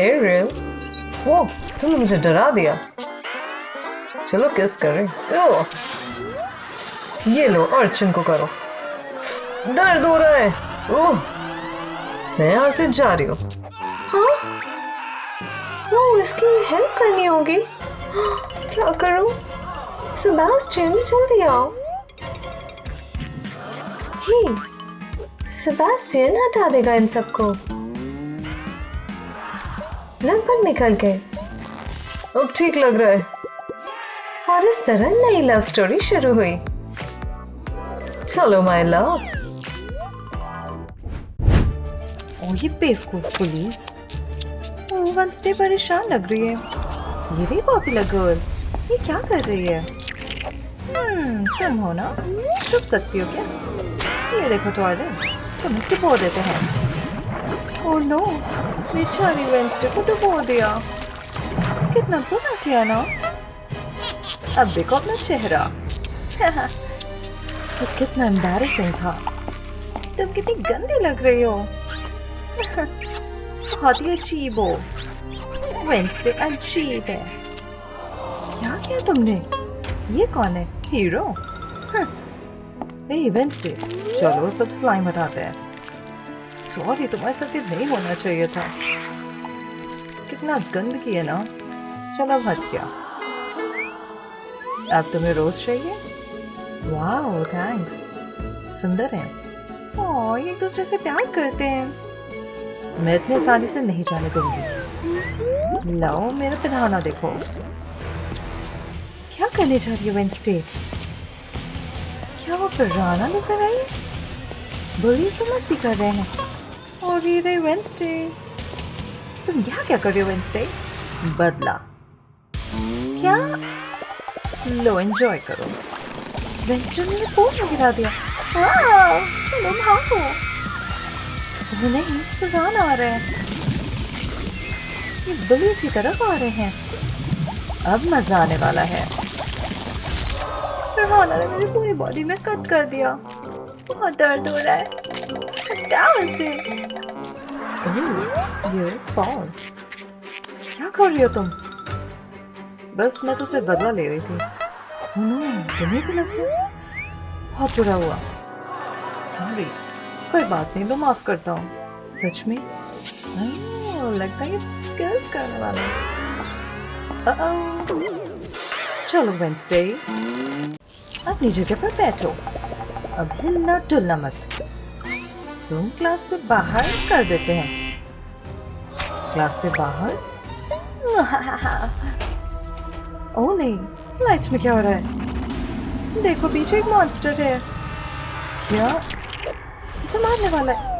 एरियल, वो तुमने मुझे डरा दिया। चलो किस करें। ओह, ये लो अर्चन को करो। दर्द हो रहा है। ओह, मैं यहाँ से जा रही हूँ। हाँ, ओह, इसकी हेल्प करनी होगी। क्या करूँ? सेबास्टियन जल्दी आओ। हे, सेबास्टियन हटा देगा इन सबको। लगभग निकल गए। अब ठीक लग रहा है। और इस तरह नई लव स्टोरी शुरू हुई। चलो माय लव। ओह, ये बेवकूफ पुलिस। ओह, वेडनेसडे परेशान लग रही है। ये रही पॉपुलर गर्ल। ये क्या कर रही है? तुम हो ना? छुप सकती हो क्या? ये देखो टॉयलेट, तुम्हें डुबो देते हैं। ओह नो, बेचारी वेडनेसडे को डुबो दिया। कितना बुरा किया ना। अब देखो अपना चेहरा। तो कितना एम्बैरेसिंग था। तुम कितनी गंदी लग रही हो। बहुत ही अजीब हो। वेडनेसडे अजीब है। क्या किया तुमने? ये कौन है? हीरो? वेडनेसडे, चलो सब स्लाइम हटाते हैं। सॉरी, तुम्हारे साथ ये नहीं होना चाहिए था। कितना गंदगी है ना। चलो अब हट गया। अब तुम्हें रोज चाहिए? वाह, थैंक्स। सुंदर है। ओह, ये एक दूसरे से प्यार करते हैं। मैं इतने सारी से नहीं जाने दूंगी। लाओ मेरा पहनाना देखो। क्या करने जा रही है वेडनेसडे? क्या वो पिराना लेकर आई? बुलीज तो मस्ती कर रहे हैं। और ये रही वेडनेसडे। तुम यहाँ क्या कर रही हो वेडनेसडे? बदला। क्या? लो एंजॉय करो। वेडनेसडे ने पोल में गिरा दिया। चलो भागो। वो नहीं, पिराना आ रहे हैं। ये बुलीज की तरफ आ रहे हैं। अब मजा आने वाला है। पिराना ने मेरी पूरी बॉडी में कट कर दिया। बहुत दर्द हो रहा है। हटाओ इसे। ये पॉल, क्या कर रही हो तुम? बस मैं तो सिर्फ बदला ले रही थी। तुम्हें भी लग गया? बहुत बुरा हुआ। सॉरी। कोई बात नहीं, मैं माफ करता हूँ। सच में लगता है ये किस करने वाला है। चलो वेंसडे, अपनी जगह पर बैठो। अब हिलना डुलना मत। तुम क्लास से बाहर कर देते हैं। क्लास से बाहर? ओह नहीं, लाइट्स में क्या हो रहा है? देखो पीछे एक मॉन्स्टर है। क्या? तो मारने वाला है।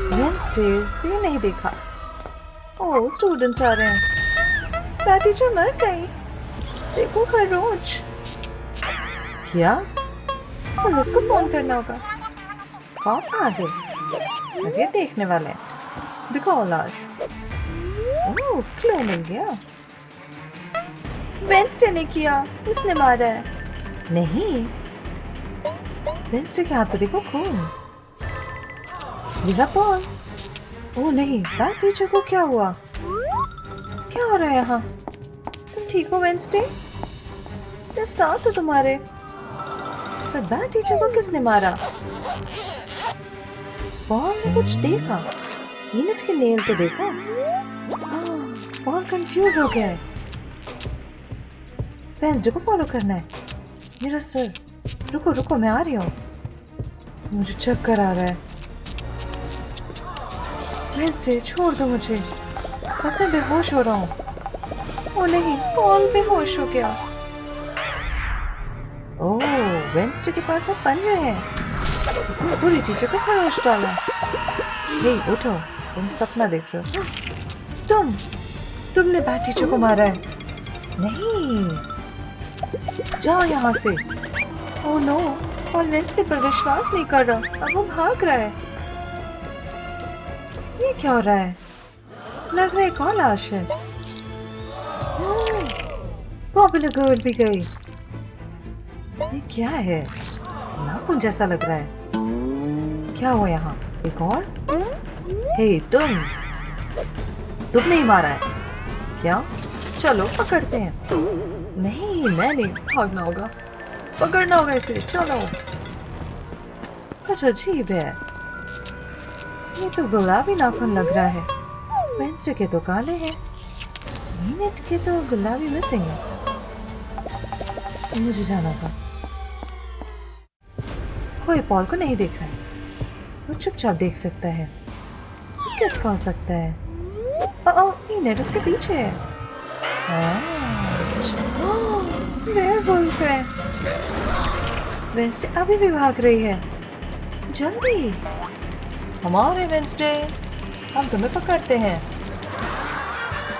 वेंसडे से नहीं देखा। ओह स्टूडेंट्स आ रहे हैं। बैड टीचर मर गई। देखो खरोच। क्या? पुलिस को फोन करना होगा। कौन आ गए? ये देखने वाले हैं। दिखाओ लाश। ओह क्लू मिल गया। वेंसडे ने किया, इसने मारा है। नहीं, वेंसडे के हाथ पे देखो खून। मेरा बॉल। ओह नहीं, बैड टीचर को क्या हुआ? क्या हो रहा है यहाँ? तुम ठीक हो वेंसडे? मैं साथ हो तुम्हारे। पर बैड टीचर को किसने मारा? बॉल ने कुछ देखा। यूनिट के नेल तो देखो। बॉल कंफ्यूज हो गया है। वेंसडे को फॉलो करना है। मेरा सर। रुको रुको, मैं आ रही हूँ। मुझे चक्कर आ रहा है। वेंसडे छोड़ दो मुझे। पता है बेहोश हो रहा हूँ। ओ नहीं, बॉल बेहोश हो गया। ओह, वेंसडे के पास अब पंजे हैं। उसने पूरी टीचर को खरोच डाला। हे उठो, तुम सपना देख रहे हो। तुमने बैड टीचर को मारा है। नहीं, जाओ यहाँ से। ओह नो, पॉल वेंसडे पर विश्वास नहीं कर रहा। अब वो भाग रहा है। ये क्या हो रहा है? लग रहा है कौन लाश है? पॉपुलर गर्ल भी गई। ये क्या है? नाखून जैसा लग रहा है। क्या हुआ यहाँ? एक और? हे तुमने ही मारा है क्या? चलो पकड़ते हैं। नहीं, मैं नहीं, भागना होगा। पकड़ना होगा इसे। चलो। कुछ अजीब है। ये तो गुलाबी नाखून लग रहा है। वेंसडे के तो काले हैं। यूनिट के तो गुलाबी मिसिंग है। मुझे जाना था। कोई पॉल को नहीं देख रहा है। वो चुपचाप देख सकता है। किसका हो सकता है? यूनिट उसके पीछे है। वेयरवुल्फ है। वेंसडे अभी भी भाग रही है। जल्दी। हमारे वेंसडे, हम तुम्हें पकड़ते हैं।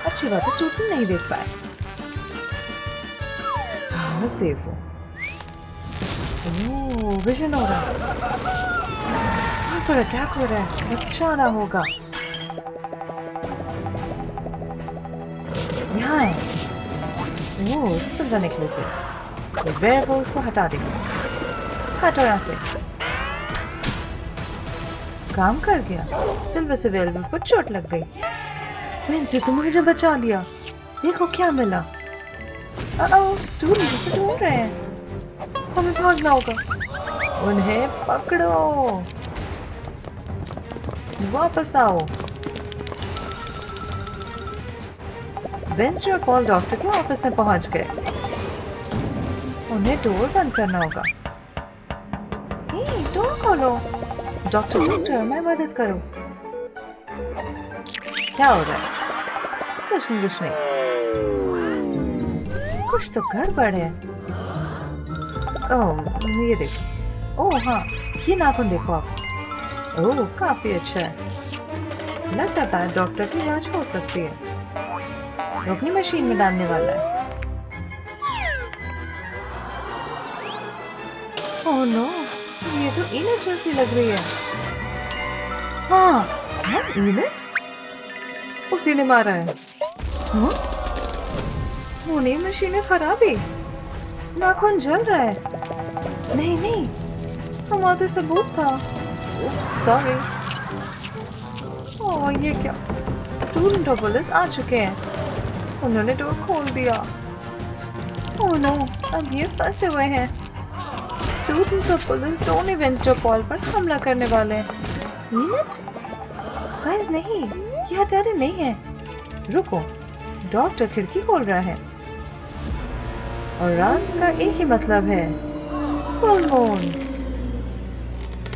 अच्छी बात है, स्टूडेंट नहीं देख पाए। मैं सेफ हूँ। ओह, विजन हो रहा है। यहाँ पर अटैक हो रहा है। बचाना होगा। यहाँ है। ओह, सिल्वर नेकलेस है। वेयरवुल्फ को हटा दे। हटो यहाँ से। काम कर गया। सिल्वर से वेयरवुल्फ को चोट लग गई। वेंसडे, तुमने मुझे बचा लिया। देखो क्या मिला। स्टूडेंट्स उसे ढूंढ रहे हैं। हमें भागना होगा। उन्हें पकड़ो। वापस आओ। वेंसडे और पॉल डॉक्टर के ऑफिस में पहुंच गए। उन्हें डोर बंद करना होगा। हे, डोर खोलो। डॉक्टर, मैं मदद करो। क्या हो रहा है? कुछ नहीं। कुछ तो गड़बड़ है। ओह, ये देखो। ओह हाँ, ये नाखून देखो आप। ओह, काफी अच्छा है। लगता है बैड डॉक्टर की इलाज हो सकती है। वो अपनी मशीन में डालने वाला है। ओह नो, ये तो यूनिट जैसी लग रही है। हाँ, क्या यूनिट? उसी ने मारा है। हाँ? नहीं, मशीनें खराब है। नाखून जल रहा है। नहीं, हमारा तो सबूत था। सॉरी। ओह, ये क्या? स्टूडेंट और पुलिस आ चुके हैं। उन्होंने डोर खोल दिया। ओह नो, अब ये फंसे हुए हैं। स्टूडेंट्स और पुलिस दोनों वेंसडे और पॉल पर हमला करने वाले हैं। यूनिट? गाइस नहीं, ये हथियार नहीं है। रुको, डॉक्टर खिड़की खोल रहा है और रात का एक ही मतलब है, फुल मून।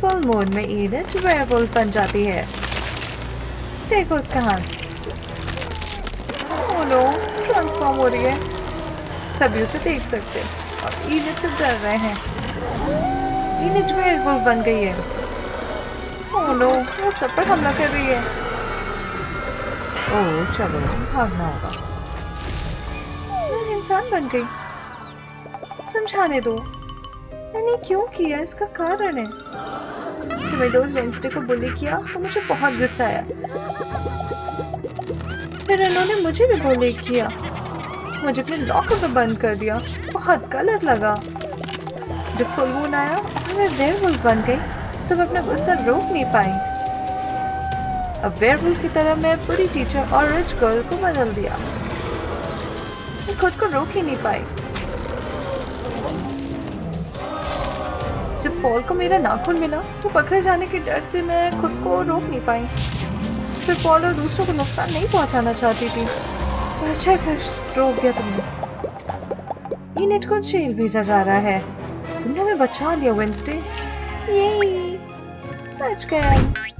फुल मून में ईनिट वेयरवुल्फ बन जाती है। देखो उसका हाथ। ओह नो, ट्रांसफॉर्म हो रही है। सभी उसे देख सकते और ईनिट से डर रहे हैं। ईनिट वेयरवुल्फ बन गई है। ओह नो, वो सब पर हमला कर रही है। ओह चलो, भागना होगा। मैं इंसान बन गई। समझाने दो, मैंने क्यों किया, इसका कारण है। जब मेरे दोस्त वेंसडे को बुली किया तो मुझे बहुत गुस्सा आया। फिर उन्होंने मुझे भी बुली किया, मुझे अपने लॉकर में बंद कर दिया। बहुत गलत लगा। जब फुल मून आया और मैं वेयरवुल्फ बन गई तो मैं अपना गुस्सा रोक नहीं पाई। अब वेयरवुल्फ की तरह मैं पूरी टीचर और रिच गर्ल को बदल दिया। मैं खुद को रोक ही नहीं पाई। जब पॉल को मेरा नाखून मिला तो पकड़े जाने के डर से मैं खुद को रोक नहीं पाई। फिर पॉल और दूसरों को नुकसान नहीं पहुंचाना चाहती थी। पर अच्छा फिर रोक दिया तुमने। ईनिट को जेल भेजा जा रहा है। तुमने हमें बचा लिया वेंसडे। यही बच गया।